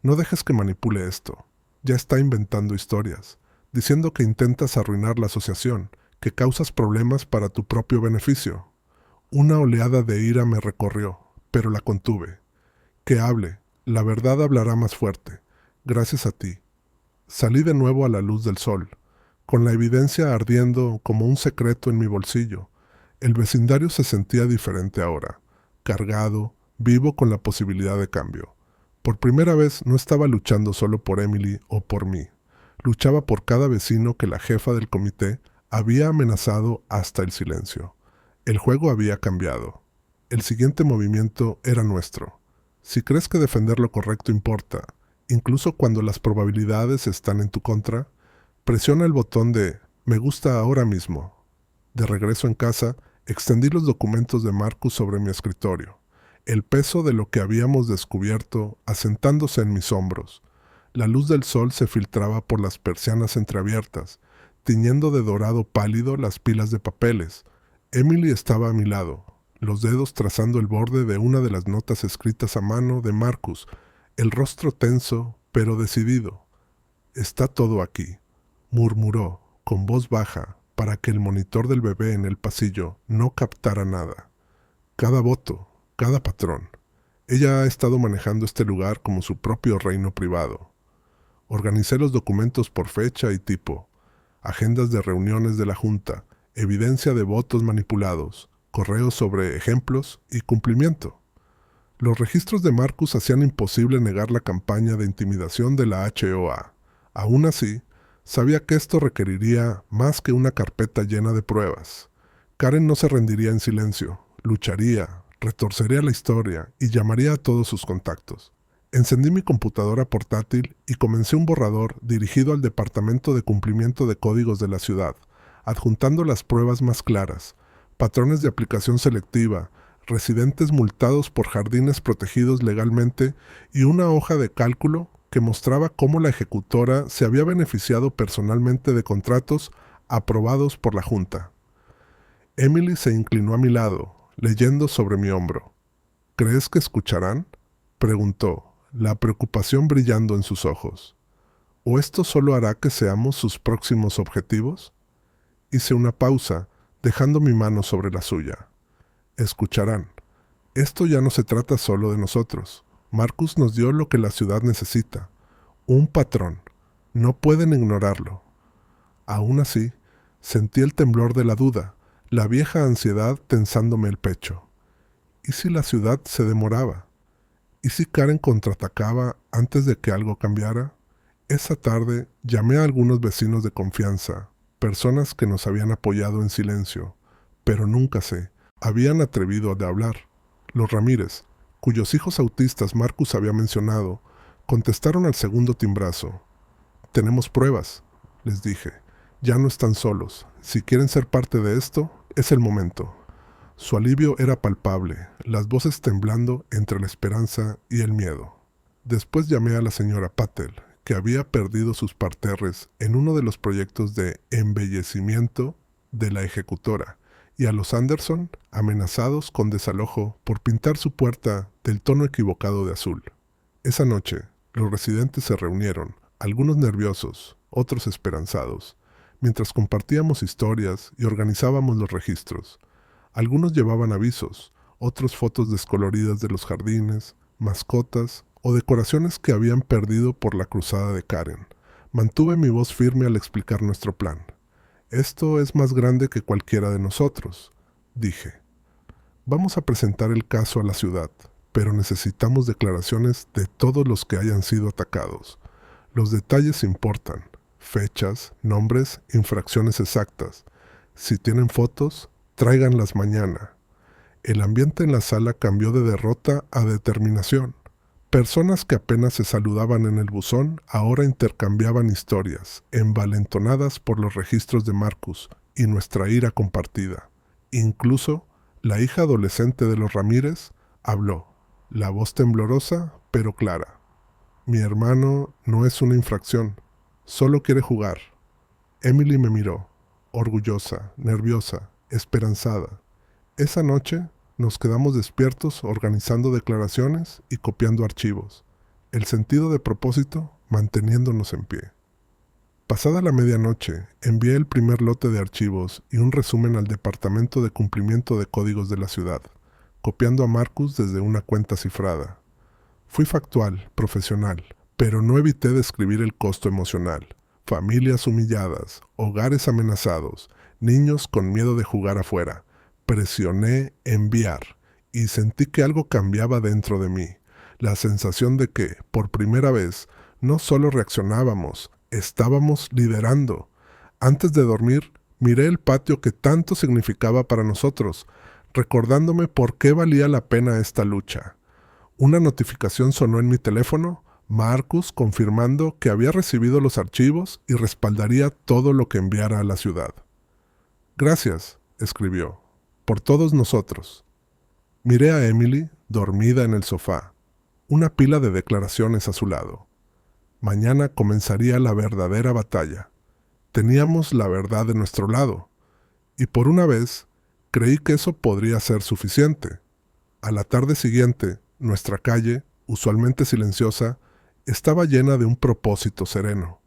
No dejes que manipule esto. Ya está inventando historias, diciendo que intentas arruinar la asociación, que causas problemas para tu propio beneficio. Una oleada de ira me recorrió, pero la contuve. Que hable, la verdad hablará más fuerte, gracias a ti. Salí de nuevo a la luz del sol, con la evidencia ardiendo como un secreto en mi bolsillo. El vecindario se sentía diferente ahora, cargado, vivo con la posibilidad de cambio. Por primera vez no estaba luchando solo por Emily o por mí. Luchaba por cada vecino que la jefa del comité había amenazado hasta el silencio. El juego había cambiado. El siguiente movimiento era nuestro. Si crees que defender lo correcto importa, incluso cuando las probabilidades están en tu contra, presiona el botón de «Me gusta ahora mismo». De regreso en casa, extendí los documentos de Marcus sobre mi escritorio, el peso de lo que habíamos descubierto asentándose en mis hombros. La luz del sol se filtraba por las persianas entreabiertas, tiñendo de dorado pálido las pilas de papeles. Emily estaba a mi lado, los dedos trazando el borde de una de las notas escritas a mano de Marcus, el rostro tenso, pero decidido. «Está todo aquí», murmuró, con voz baja, para que el monitor del bebé en el pasillo no captara nada. Cada voto, cada patrón. Ella ha estado manejando este lugar como su propio reino privado. Organicé los documentos por fecha y tipo, agendas de reuniones de la Junta, evidencia de votos manipulados, correos sobre ejemplos y cumplimiento. Los registros de Marcus hacían imposible negar la campaña de intimidación de la HOA. Aún así, sabía que esto requeriría más que una carpeta llena de pruebas. Karen no se rendiría en silencio, lucharía, Retorcería la historia y llamaría a todos sus contactos. Encendí mi computadora portátil y comencé un borrador dirigido al Departamento de Cumplimiento de Códigos de la ciudad, adjuntando las pruebas más claras, patrones de aplicación selectiva, residentes multados por jardines protegidos legalmente y una hoja de cálculo que mostraba cómo la ejecutora se había beneficiado personalmente de contratos aprobados por la Junta. Emily se inclinó a mi lado, leyendo sobre mi hombro. ¿Crees que escucharán?, preguntó, la preocupación brillando en sus ojos. ¿O esto solo hará que seamos sus próximos objetivos? Hice una pausa, dejando mi mano sobre la suya. Escucharán. Esto ya no se trata solo de nosotros. Marcus nos dio lo que la ciudad necesita. Un patrón. No pueden ignorarlo. Aún así, sentí el temblor de la duda, la vieja ansiedad tensándome el pecho. ¿Y si la ciudad se demoraba? ¿Y si Karen contraatacaba antes de que algo cambiara? Esa tarde llamé a algunos vecinos de confianza, personas que nos habían apoyado en silencio, pero nunca se habían atrevido a hablar. Los Ramírez, cuyos hijos autistas Marcus había mencionado, contestaron al segundo timbrazo. «Tenemos pruebas», les dije. «Ya no están solos. Si quieren ser parte de esto, es el momento». Su alivio era palpable, las voces temblando entre la esperanza y el miedo. Después llamé a la señora Patel, que había perdido sus parterres en uno de los proyectos de embellecimiento de la ejecutora, y a los Anderson, amenazados con desalojo por pintar su puerta del tono equivocado de azul. Esa noche, los residentes se reunieron, algunos nerviosos, otros esperanzados, mientras compartíamos historias y organizábamos los registros. Algunos llevaban avisos, otros fotos descoloridas de los jardines, mascotas o decoraciones que habían perdido por la cruzada de Karen. Mantuve mi voz firme al explicar nuestro plan. «Esto es más grande que cualquiera de nosotros», dije. «Vamos a presentar el caso a la ciudad, pero necesitamos declaraciones de todos los que hayan sido atacados. Los detalles importan, fechas, nombres, infracciones exactas. Si tienen fotos, tráiganlas mañana». El ambiente en la sala cambió de derrota a determinación. Personas que apenas se saludaban en el buzón ahora intercambiaban historias, envalentonadas por los registros de Marcus y nuestra ira compartida. Incluso la hija adolescente de los Ramírez habló, la voz temblorosa pero clara. «Mi hermano no es una infracción, solo quiere jugar». Emily me miró, orgullosa, nerviosa, esperanzada. Esa noche nos quedamos despiertos organizando declaraciones y copiando archivos, el sentido de propósito manteniéndonos en pie. Pasada la medianoche, envié el primer lote de archivos y un resumen al Departamento de Cumplimiento de Códigos de la ciudad, copiando a Marcus desde una cuenta cifrada. Fui factual, profesional, pero no evité describir el costo emocional. Familias humilladas, hogares amenazados, niños con miedo de jugar afuera. Presioné enviar y sentí que algo cambiaba dentro de mí. La sensación de que, por primera vez, no solo reaccionábamos, estábamos liderando. Antes de dormir, miré el patio que tanto significaba para nosotros, recordándome por qué valía la pena esta lucha. Una notificación sonó en mi teléfono, Marcus confirmando que había recibido los archivos y respaldaría todo lo que enviara a la ciudad. «Gracias», escribió, «por todos nosotros». Miré a Emily, dormida en el sofá, una pila de declaraciones a su lado. Mañana comenzaría la verdadera batalla. Teníamos la verdad de nuestro lado, y por una vez creí que eso podría ser suficiente. A la tarde siguiente, nuestra calle, usualmente silenciosa, estaba llena de un propósito sereno.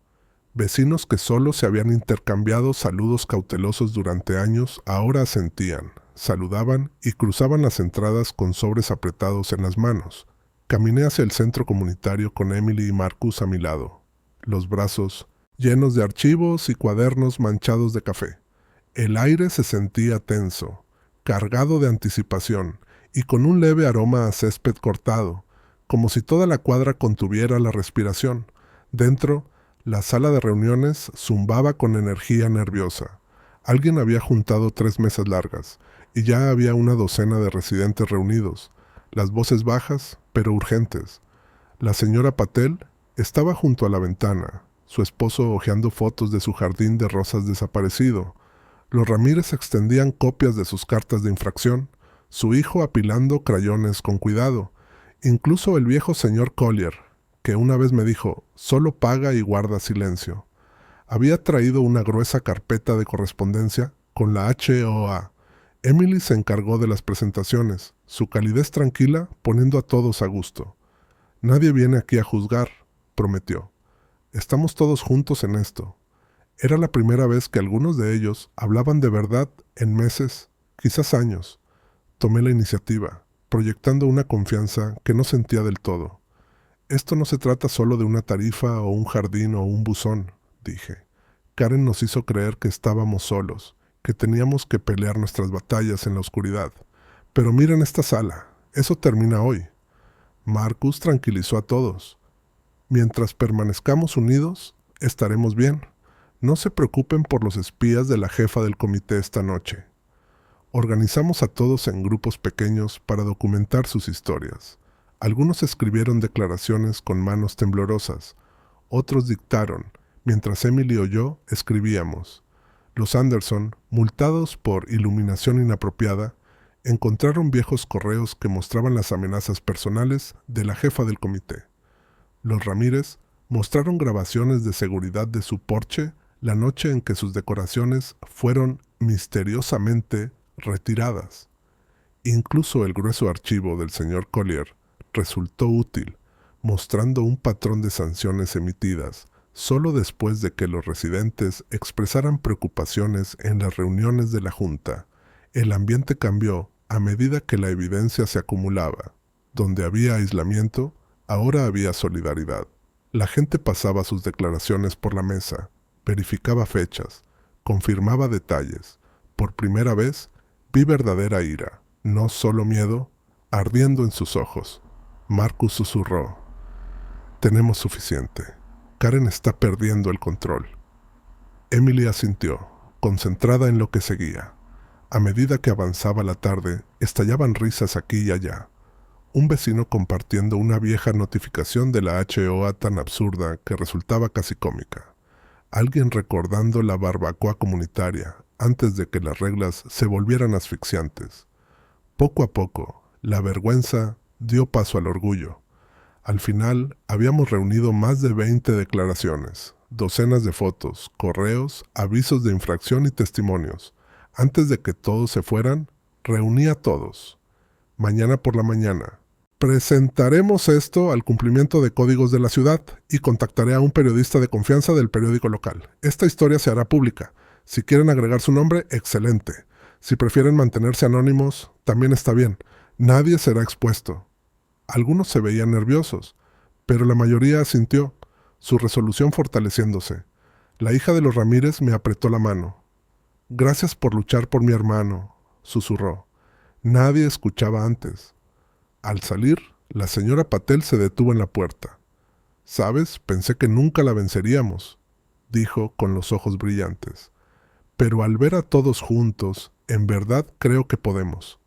Vecinos que solo se habían intercambiado saludos cautelosos durante años ahora asentían, saludaban y cruzaban las entradas con sobres apretados en las manos. Caminé hacia el centro comunitario con Emily y Marcus a mi lado, los brazos llenos de archivos y cuadernos manchados de café. El aire se sentía tenso, cargado de anticipación y con un leve aroma a césped cortado, como si toda la cuadra contuviera la respiración. Dentro, la sala de reuniones zumbaba con energía nerviosa. Alguien había juntado 3 mesas largas, y ya había una docena de residentes reunidos, las voces bajas, pero urgentes. La señora Patel estaba junto a la ventana, su esposo hojeando fotos de su jardín de rosas desaparecido. Los Ramírez extendían copias de sus cartas de infracción, su hijo apilando crayones con cuidado. Incluso el viejo señor Collier, que una vez me dijo, solo paga y guarda silencio. Había traído una gruesa carpeta de correspondencia con la HOA. Emily se encargó de las presentaciones, su calidez tranquila poniendo a todos a gusto. Nadie viene aquí a juzgar, prometió. Estamos todos juntos en esto. Era la primera vez que algunos de ellos hablaban de verdad en meses, quizás años. Tomé la iniciativa, proyectando una confianza que no sentía del todo. Esto no se trata solo de una tarifa o un jardín o un buzón, dije. Karen nos hizo creer que estábamos solos, que teníamos que pelear nuestras batallas en la oscuridad. Pero miren esta sala, eso termina hoy. Marcus tranquilizó a todos. Mientras permanezcamos unidos, estaremos bien. No se preocupen por los espías de la jefa del comité esta noche. Organizamos a todos en grupos pequeños para documentar sus historias. Algunos escribieron declaraciones con manos temblorosas, otros dictaron, mientras Emily o yo escribíamos. Los Anderson, multados por iluminación inapropiada, encontraron viejos correos que mostraban las amenazas personales de la jefa del comité. Los Ramírez mostraron grabaciones de seguridad de su porche la noche en que sus decoraciones fueron misteriosamente retiradas. Incluso el grueso archivo del señor Collier resultó útil, mostrando un patrón de sanciones emitidas solo después de que los residentes expresaran preocupaciones en las reuniones de la Junta. El ambiente cambió a medida que la evidencia se acumulaba. Donde había aislamiento, ahora había solidaridad. La gente pasaba sus declaraciones por la mesa, verificaba fechas, confirmaba detalles. Por primera vez, vi verdadera ira, no solo miedo, ardiendo en sus ojos. Marcus susurró. Tenemos suficiente. Karen está perdiendo el control. Emily asintió, concentrada en lo que seguía. A medida que avanzaba la tarde, estallaban risas aquí y allá. Un vecino compartiendo una vieja notificación de la HOA tan absurda que resultaba casi cómica. Alguien recordando la barbacoa comunitaria antes de que las reglas se volvieran asfixiantes. Poco a poco, la vergüenza dio paso al orgullo. Al final, habíamos reunido más de 20 declaraciones, docenas de fotos, correos, avisos de infracción y testimonios. Antes de que todos se fueran, reuní a todos. Mañana por la mañana. Presentaremos esto al cumplimiento de códigos de la ciudad y contactaré a un periodista de confianza del periódico local. Esta historia se hará pública. Si quieren agregar su nombre, excelente. Si prefieren mantenerse anónimos, también está bien. Nadie será expuesto. Algunos se veían nerviosos, pero la mayoría asintió, su resolución fortaleciéndose. La hija de los Ramírez me apretó la mano. Gracias por luchar por mi hermano, susurró. Nadie escuchaba antes. Al salir, la señora Patel se detuvo en la puerta. «¿Sabes? Pensé que nunca la venceríamos», dijo con los ojos brillantes. «Pero al ver a todos juntos, en verdad creo que podemos».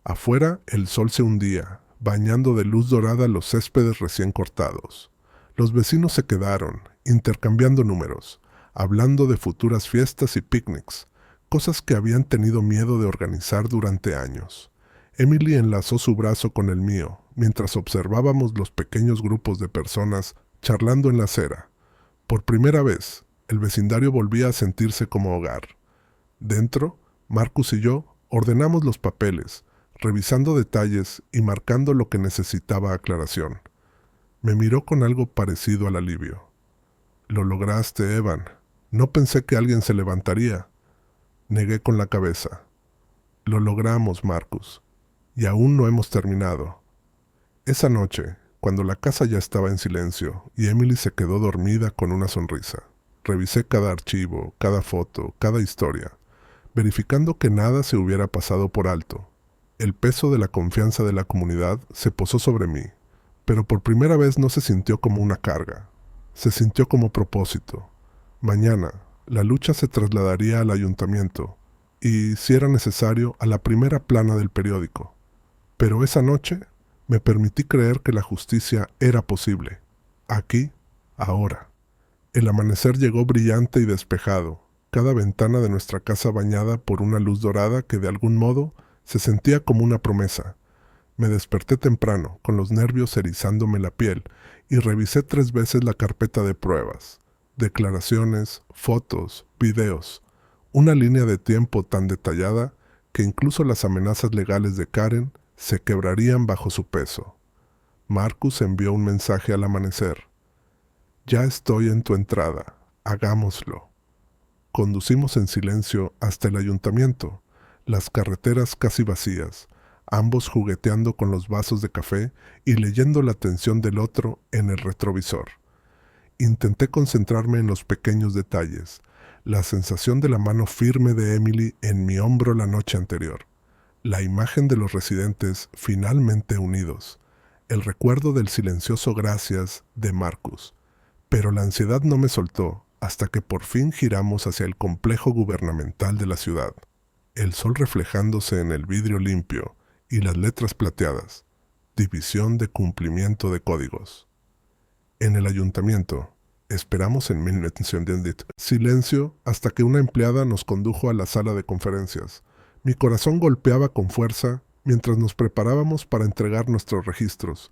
Afuera, el sol se hundía, bañando de luz dorada los céspedes recién cortados. Los vecinos se quedaron, intercambiando números, hablando de futuras fiestas y picnics, cosas que habían tenido miedo de organizar durante años. Emily enlazó su brazo con el mío, mientras observábamos los pequeños grupos de personas charlando en la acera. Por primera vez, el vecindario volvía a sentirse como hogar. Dentro, Marcus y yo ordenamos los papeles, revisando detalles y marcando lo que necesitaba aclaración. Me miró con algo parecido al alivio. «Lo lograste, Evan. No pensé que alguien se levantaría». Negué con la cabeza. «Lo logramos, Marcus. Y aún no hemos terminado». Esa noche, cuando la casa ya estaba en silencio y Emily se quedó dormida con una sonrisa, revisé cada archivo, cada foto, cada historia, verificando que nada se hubiera pasado por alto. El peso de la confianza de la comunidad se posó sobre mí, pero por primera vez no se sintió como una carga. Se sintió como propósito. Mañana, la lucha se trasladaría al ayuntamiento, y, si era necesario, a la primera plana del periódico. Pero esa noche me permití creer que la justicia era posible. Aquí, ahora. El amanecer llegó brillante y despejado, cada ventana de nuestra casa bañada por una luz dorada que de algún modo se sentía como una promesa. Me desperté temprano, con los nervios erizándome la piel, y revisé 3 veces la carpeta de pruebas. Declaraciones, fotos, videos. Una línea de tiempo tan detallada que incluso las amenazas legales de Karen se quebrarían bajo su peso. Marcus envió un mensaje al amanecer. Ya estoy en tu entrada, hagámoslo. Conducimos en silencio hasta el ayuntamiento, las carreteras casi vacías, ambos jugueteando con los vasos de café y leyendo la atención del otro en el retrovisor. Intenté concentrarme en los pequeños detalles, la sensación de la mano firme de Emily en mi hombro la noche anterior, la imagen de los residentes finalmente unidos, el recuerdo del silencioso gracias de Marcus. Pero la ansiedad no me soltó hasta que por fin giramos hacia el complejo gubernamental de la ciudad, el sol reflejándose en el vidrio limpio y las letras plateadas. División de Cumplimiento de Códigos. En el ayuntamiento, esperamos en silencio hasta que una empleada nos condujo a la sala de conferencias. Mi corazón golpeaba con fuerza mientras nos preparábamos para entregar nuestros registros.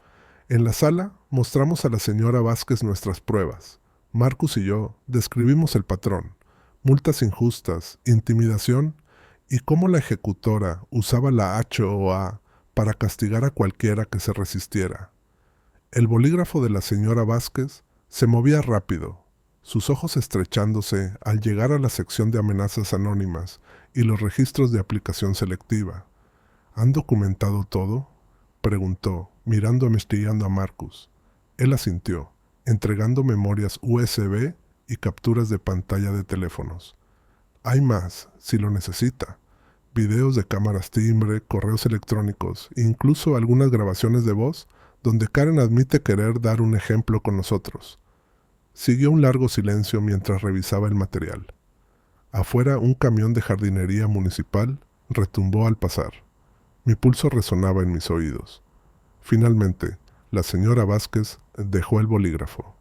En la sala mostramos a la señora Vázquez nuestras pruebas. Marcus y yo describimos el patrón, multas injustas, intimidación y cómo la ejecutora usaba la HOA para castigar a cualquiera que se resistiera. El bolígrafo de la señora Vázquez se movía rápido, sus ojos estrechándose al llegar a la sección de amenazas anónimas y los registros de aplicación selectiva. ¿Han documentado todo?, preguntó, mirando amistillando a Marcus. Él asintió, entregando memorias USB y capturas de pantalla de teléfonos. Hay más, si lo necesita. Videos de cámaras timbre, correos electrónicos, incluso algunas grabaciones de voz donde Karen admite querer dar un ejemplo con nosotros. Siguió un largo silencio mientras revisaba el material. Afuera, un camión de jardinería municipal retumbó al pasar. Mi pulso resonaba en mis oídos. Finalmente, la señora Vázquez dejó el bolígrafo.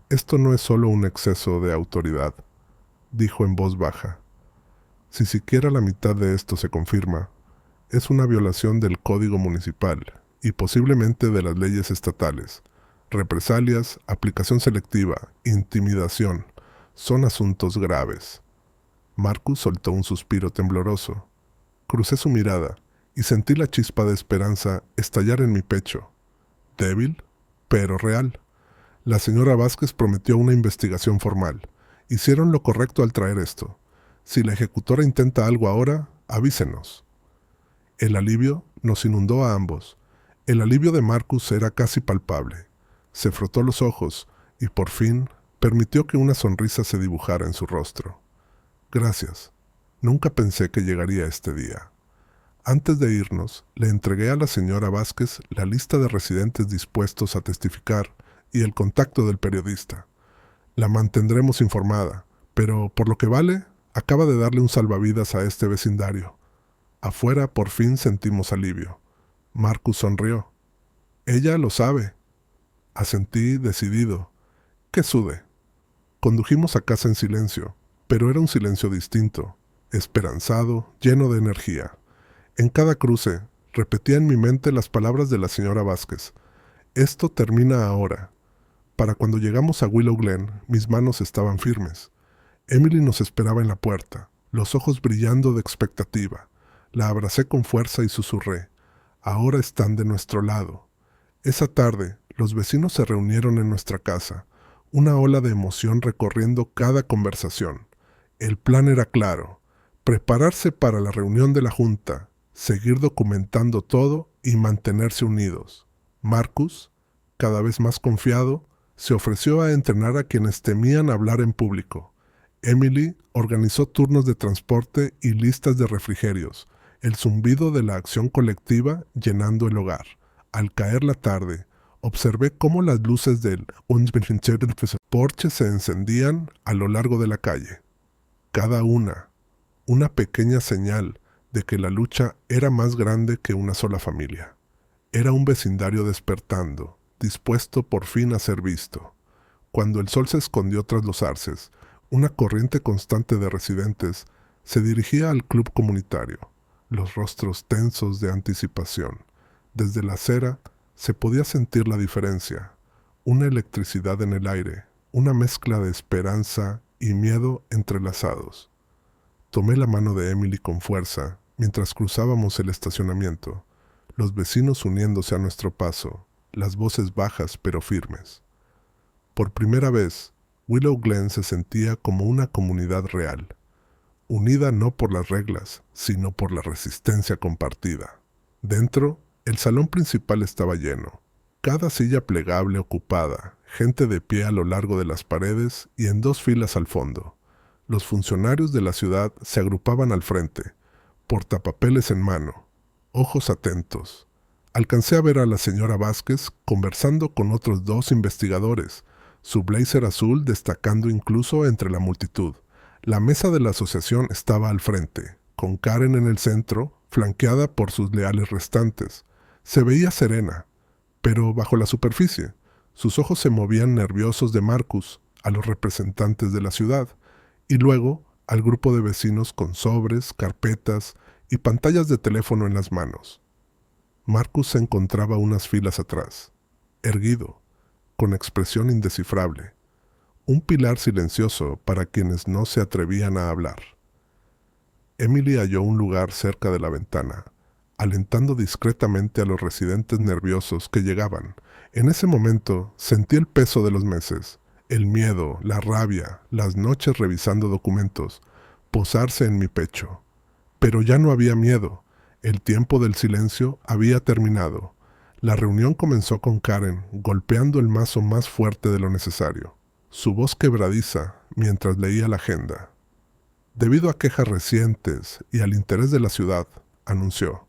Esto no es solo un exceso de autoridad, dijo en voz baja. Si siquiera la mitad de esto se confirma, es una violación del Código Municipal y posiblemente de las leyes estatales. Represalias, aplicación selectiva, intimidación, son asuntos graves. Marcus soltó un suspiro tembloroso. Crucé su mirada y sentí la chispa de esperanza estallar en mi pecho. Débil, pero real. La señora Vázquez prometió una investigación formal. Hicieron lo correcto al traer esto. Si la ejecutora intenta algo ahora, avísenos. El alivio nos inundó a ambos. El alivio de Marcus era casi palpable. Se frotó los ojos y por fin permitió que una sonrisa se dibujara en su rostro. Gracias. Nunca pensé que llegaría este día. Antes de irnos, le entregué a la señora Vázquez la lista de residentes dispuestos a testificar y el contacto del periodista. La mantendremos informada, pero por lo que vale, acaba de darle un salvavidas a este vecindario. Afuera por fin sentimos alivio. Marcus sonrió. Ella lo sabe. Asentí decidido. Que sude. Condujimos a casa en silencio, pero era un silencio distinto, esperanzado, lleno de energía. En cada cruce, repetía en mi mente las palabras de la señora Vázquez. Esto termina ahora. Para cuando llegamos a Willow Glen, mis manos estaban firmes. Emily nos esperaba en la puerta, los ojos brillando de expectativa. La abracé con fuerza y susurré. Ahora están de nuestro lado. Esa tarde, los vecinos se reunieron en nuestra casa, una ola de emoción recorriendo cada conversación. El plan era claro: prepararse para la reunión de la junta, seguir documentando todo y mantenerse unidos. Marcus, cada vez más confiado, se ofreció a entrenar a quienes temían hablar en público. Emily organizó turnos de transporte y listas de refrigerios, el zumbido de la acción colectiva llenando el hogar. Al caer la tarde, observé cómo las luces del porche se encendían a lo largo de la calle. Cada una, una pequeña señal de que la lucha era más grande que una sola familia. Era un vecindario despertando, dispuesto por fin a ser visto. Cuando el sol se escondió tras los arces, una corriente constante de residentes se dirigía al club comunitario, los rostros tensos de anticipación. Desde la acera se podía sentir la diferencia, una electricidad en el aire, una mezcla de esperanza y miedo entrelazados. Tomé la mano de Emily con fuerza mientras cruzábamos el estacionamiento, los vecinos uniéndose a nuestro paso, las voces bajas pero firmes. Por primera vez, Willow Glen se sentía como una comunidad real, unida no por las reglas, sino por la resistencia compartida. Dentro, el salón principal estaba lleno, cada silla plegable ocupada, gente de pie a lo largo de las paredes y en 2 filas al fondo. Los funcionarios de la ciudad se agrupaban al frente, portapapeles en mano, ojos atentos. Alcancé a ver a la señora Vázquez conversando con otros 2 investigadores, su blazer azul destacando incluso entre la multitud. La mesa de la asociación estaba al frente, con Karen en el centro, flanqueada por sus leales restantes. Se veía serena, pero bajo la superficie. Sus ojos se movían nerviosos de Marcus a los representantes de la ciudad, y luego al grupo de vecinos con sobres, carpetas y pantallas de teléfono en las manos. Marcus se encontraba unas filas atrás, erguido, con expresión indescifrable, un pilar silencioso para quienes no se atrevían a hablar. Emily halló un lugar cerca de la ventana, alentando discretamente a los residentes nerviosos que llegaban. En ese momento sentí el peso de los meses, el miedo, la rabia, las noches revisando documentos, posarse en mi pecho. Pero ya no había miedo. El tiempo del silencio había terminado. La reunión comenzó con Karen golpeando el mazo más fuerte de lo necesario, su voz quebradiza mientras leía la agenda. Debido a quejas recientes y al interés de la ciudad, anunció,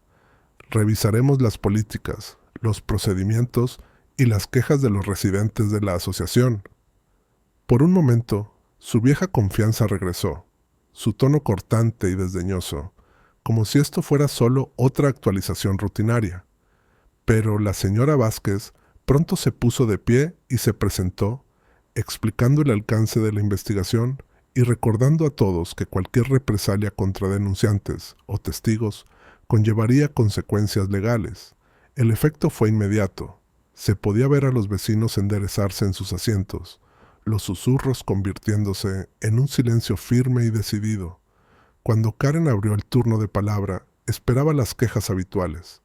revisaremos las políticas, los procedimientos y las quejas de los residentes de la asociación. Por un momento, su vieja confianza regresó, su tono cortante y desdeñoso, como si esto fuera solo otra actualización rutinaria. Pero la señora Vázquez pronto se puso de pie y se presentó, explicando el alcance de la investigación y recordando a todos que cualquier represalia contra denunciantes o testigos conllevaría consecuencias legales. El efecto fue inmediato. Se podía ver a los vecinos enderezarse en sus asientos, los susurros convirtiéndose en un silencio firme y decidido. Cuando Karen abrió el turno de palabra, esperaba las quejas habituales.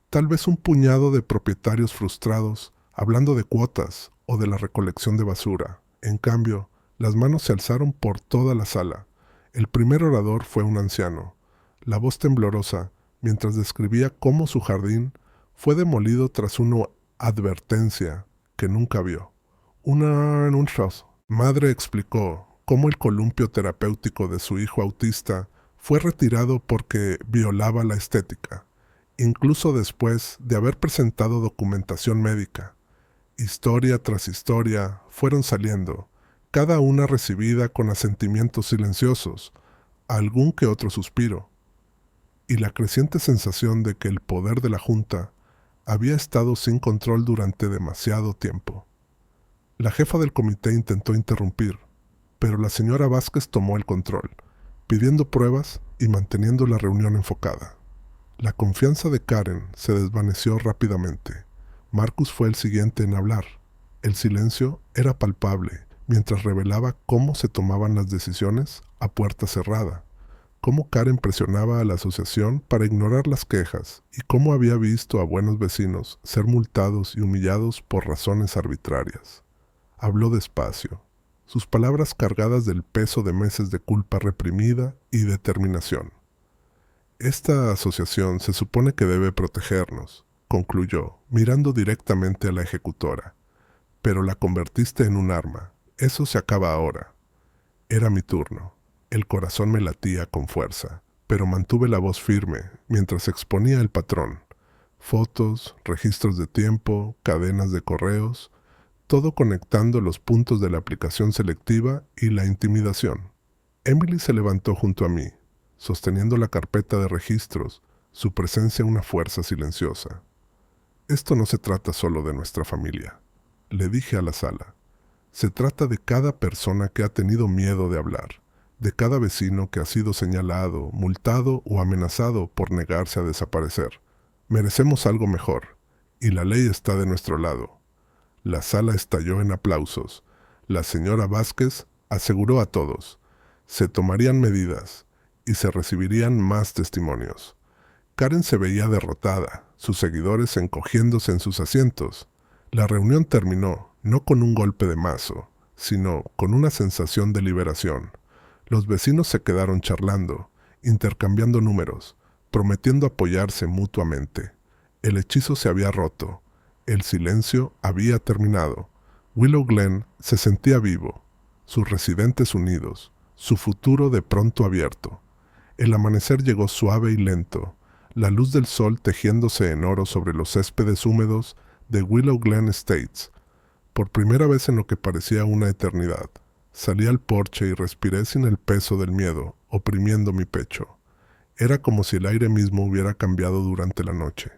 Tal vez un puñado de propietarios frustrados, hablando de cuotas o de la recolección de basura. En cambio, las manos se alzaron por toda la sala. El primer orador fue un anciano, la voz temblorosa, mientras describía cómo su jardín fue demolido tras una advertencia que nunca vio. Una madre explicó cómo el columpio terapéutico de su hijo autista fue retirado porque violaba la estética, incluso después de haber presentado documentación médica. Historia tras historia fueron saliendo, cada una recibida con asentimientos silenciosos, algún que otro suspiro, y la creciente sensación de que el poder de la Junta había estado sin control durante demasiado tiempo. La jefa del comité intentó interrumpir, pero la señora Vázquez tomó el control, pidiendo pruebas y manteniendo la reunión enfocada. La confianza de Karen se desvaneció rápidamente. Marcus fue el siguiente en hablar. El silencio era palpable, mientras revelaba cómo se tomaban las decisiones a puerta cerrada, cómo Karen presionaba a la asociación para ignorar las quejas y cómo había visto a buenos vecinos ser multados y humillados por razones arbitrarias. Habló despacio, sus palabras cargadas del peso de meses de culpa reprimida y determinación. Esta asociación se supone que debe protegernos, concluyó, mirando directamente a la ejecutora. Pero la convertiste en un arma. Eso se acaba ahora. Era mi turno. El corazón me latía con fuerza, pero mantuve la voz firme mientras exponía el patrón. Fotos, registros de tiempo, cadenas de correos, todo conectando los puntos de la aplicación selectiva y la intimidación. Emily se levantó junto a mí. sosteniendo la carpeta de registros, su presencia una fuerza silenciosa. Esto no se trata solo de nuestra familia, le dije a la sala. Se trata de cada persona que ha tenido miedo de hablar, de cada vecino que ha sido señalado, multado o amenazado por negarse a desaparecer. Merecemos algo mejor, y la ley está de nuestro lado. La sala estalló en aplausos. La señora Vázquez aseguró a todos: se tomarían medidas y se recibirían más testimonios. Karen se veía derrotada, sus seguidores encogiéndose en sus asientos. La reunión terminó, no con un golpe de mazo, sino con una sensación de liberación. Los vecinos se quedaron charlando, intercambiando números, prometiendo apoyarse mutuamente. El hechizo se había roto. El silencio había terminado. Willow Glen se sentía vivo, sus residentes unidos, su futuro de pronto abierto. El amanecer llegó suave y lento, la luz del sol tejiéndose en oro sobre los céspedes húmedos de Willow Glen Estates. Por primera vez en lo que parecía una eternidad, salí al porche y respiré sin el peso del miedo, oprimiendo mi pecho. Era como si el aire mismo hubiera cambiado durante la noche.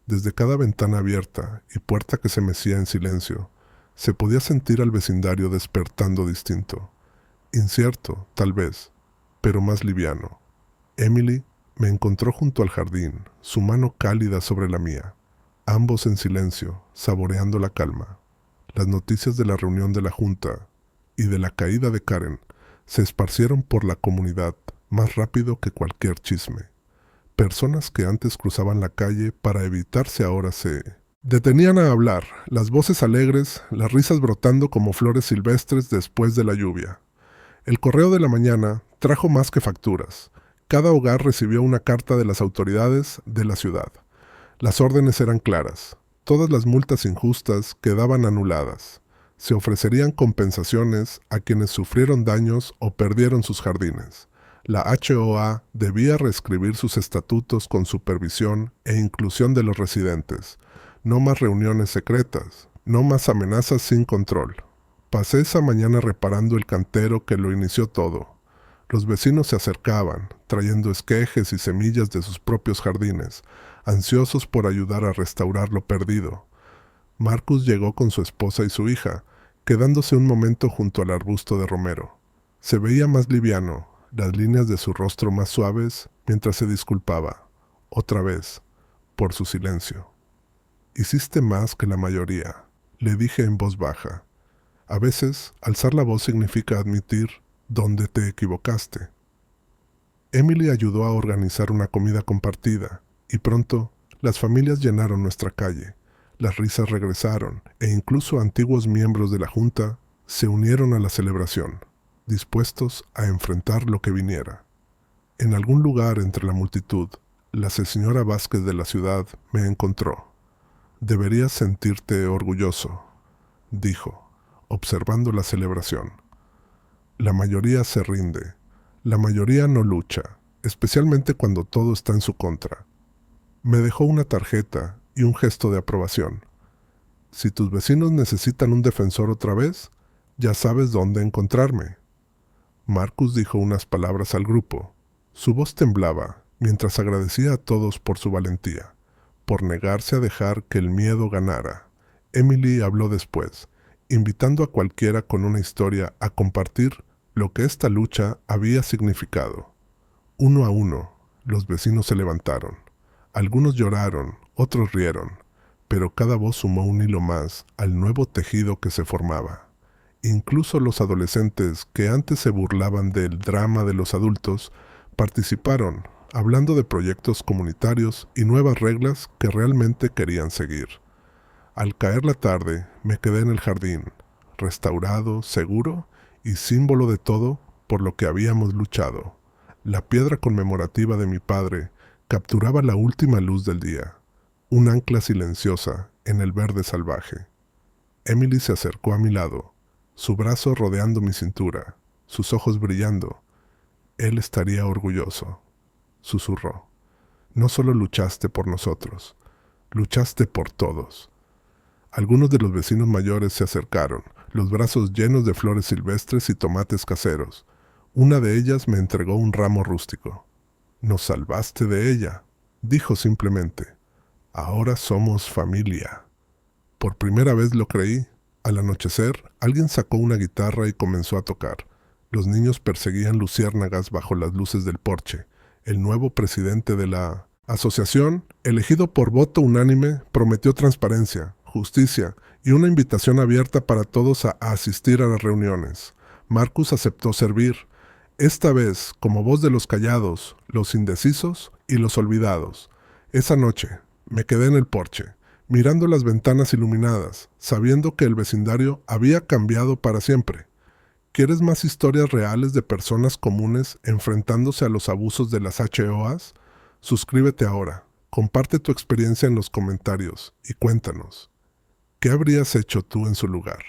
Desde cada ventana abierta y puerta que se mecía en silencio, se podía sentir al vecindario despertando distinto. Incierto, tal vez, pero más liviano. Emily me encontró junto al jardín, su mano cálida sobre la mía, ambos en silencio, saboreando la calma. Las noticias de la reunión de la junta y de la caída de Karen se esparcieron por la comunidad más rápido que cualquier chisme. Personas que antes cruzaban la calle para evitarse ahora se detenían a hablar, las voces alegres, las risas brotando como flores silvestres después de la lluvia. El correo de la mañana trajo más que facturas. Cada hogar recibió una carta de las autoridades de la ciudad. Las órdenes eran claras. Todas las multas injustas quedaban anuladas. Se ofrecerían compensaciones a quienes sufrieron daños o perdieron sus jardines. La HOA debía reescribir sus estatutos con supervisión e inclusión de los residentes. No más reuniones secretas, no más amenazas sin control. Pasé esa mañana reparando el cantero que lo inició todo. Los vecinos se acercaban, trayendo esquejes y semillas de sus propios jardines, ansiosos por ayudar a restaurar lo perdido. Marcus llegó con su esposa y su hija, quedándose un momento junto al arbusto de romero. Se veía más liviano, las líneas de su rostro más suaves, mientras se disculpaba, otra vez, por su silencio. «Hiciste más que la mayoría», le dije en voz baja. A veces, alzar la voz significa admitir dónde te equivocaste. Emily ayudó a organizar una comida compartida, y pronto las familias llenaron nuestra calle. Las risas regresaron, e incluso antiguos miembros de la junta se unieron a la celebración, dispuestos a enfrentar lo que viniera. En algún lugar entre la multitud, la señora Vázquez de la ciudad me encontró. «Deberías sentirte orgulloso», dijo, observando la celebración. La mayoría se rinde, la mayoría no lucha, especialmente cuando todo está en su contra. Me dejó una tarjeta y un gesto de aprobación. «Si tus vecinos necesitan un defensor otra vez, ya sabes dónde encontrarme». Marcus dijo unas palabras al grupo. Su voz temblaba mientras agradecía a todos por su valentía, por negarse a dejar que el miedo ganara. Emily habló después, invitando a cualquiera con una historia a compartir lo que esta lucha había significado. Uno a uno, los vecinos se levantaron. Algunos lloraron, otros rieron, pero cada voz sumó un hilo más al nuevo tejido que se formaba. Incluso los adolescentes que antes se burlaban del drama de los adultos participaron, hablando de proyectos comunitarios y nuevas reglas que realmente querían seguir. Al caer la tarde, me quedé en el jardín, restaurado, seguro y símbolo de todo por lo que habíamos luchado. La piedra conmemorativa de mi padre capturaba la última luz del día, un ancla silenciosa en el verde salvaje. Emily se acercó a mi lado, su brazo rodeando mi cintura, sus ojos brillando. «Él estaría orgulloso», susurró. «No solo luchaste por nosotros, luchaste por todos». Algunos de los vecinos mayores se acercaron, los brazos llenos de flores silvestres y tomates caseros. Una de ellas me entregó un ramo rústico. Nos salvaste de ella, dijo simplemente. Ahora somos familia. Por primera vez lo creí. Al anochecer, alguien sacó una guitarra y comenzó a tocar. Los niños perseguían luciérnagas bajo las luces del porche. El nuevo presidente de la asociación, elegido por voto unánime, prometió transparencia, justicia y una invitación abierta para todos a asistir a las reuniones. Marcus aceptó servir, esta vez como voz de los callados, los indecisos y los olvidados. Esa noche, me quedé en el porche, mirando las ventanas iluminadas, sabiendo que el vecindario había cambiado para siempre. ¿Quieres más historias reales de personas comunes enfrentándose a los abusos de las HOAs? Suscríbete ahora, comparte tu experiencia en los comentarios y cuéntanos, ¿qué habrías hecho tú en su lugar?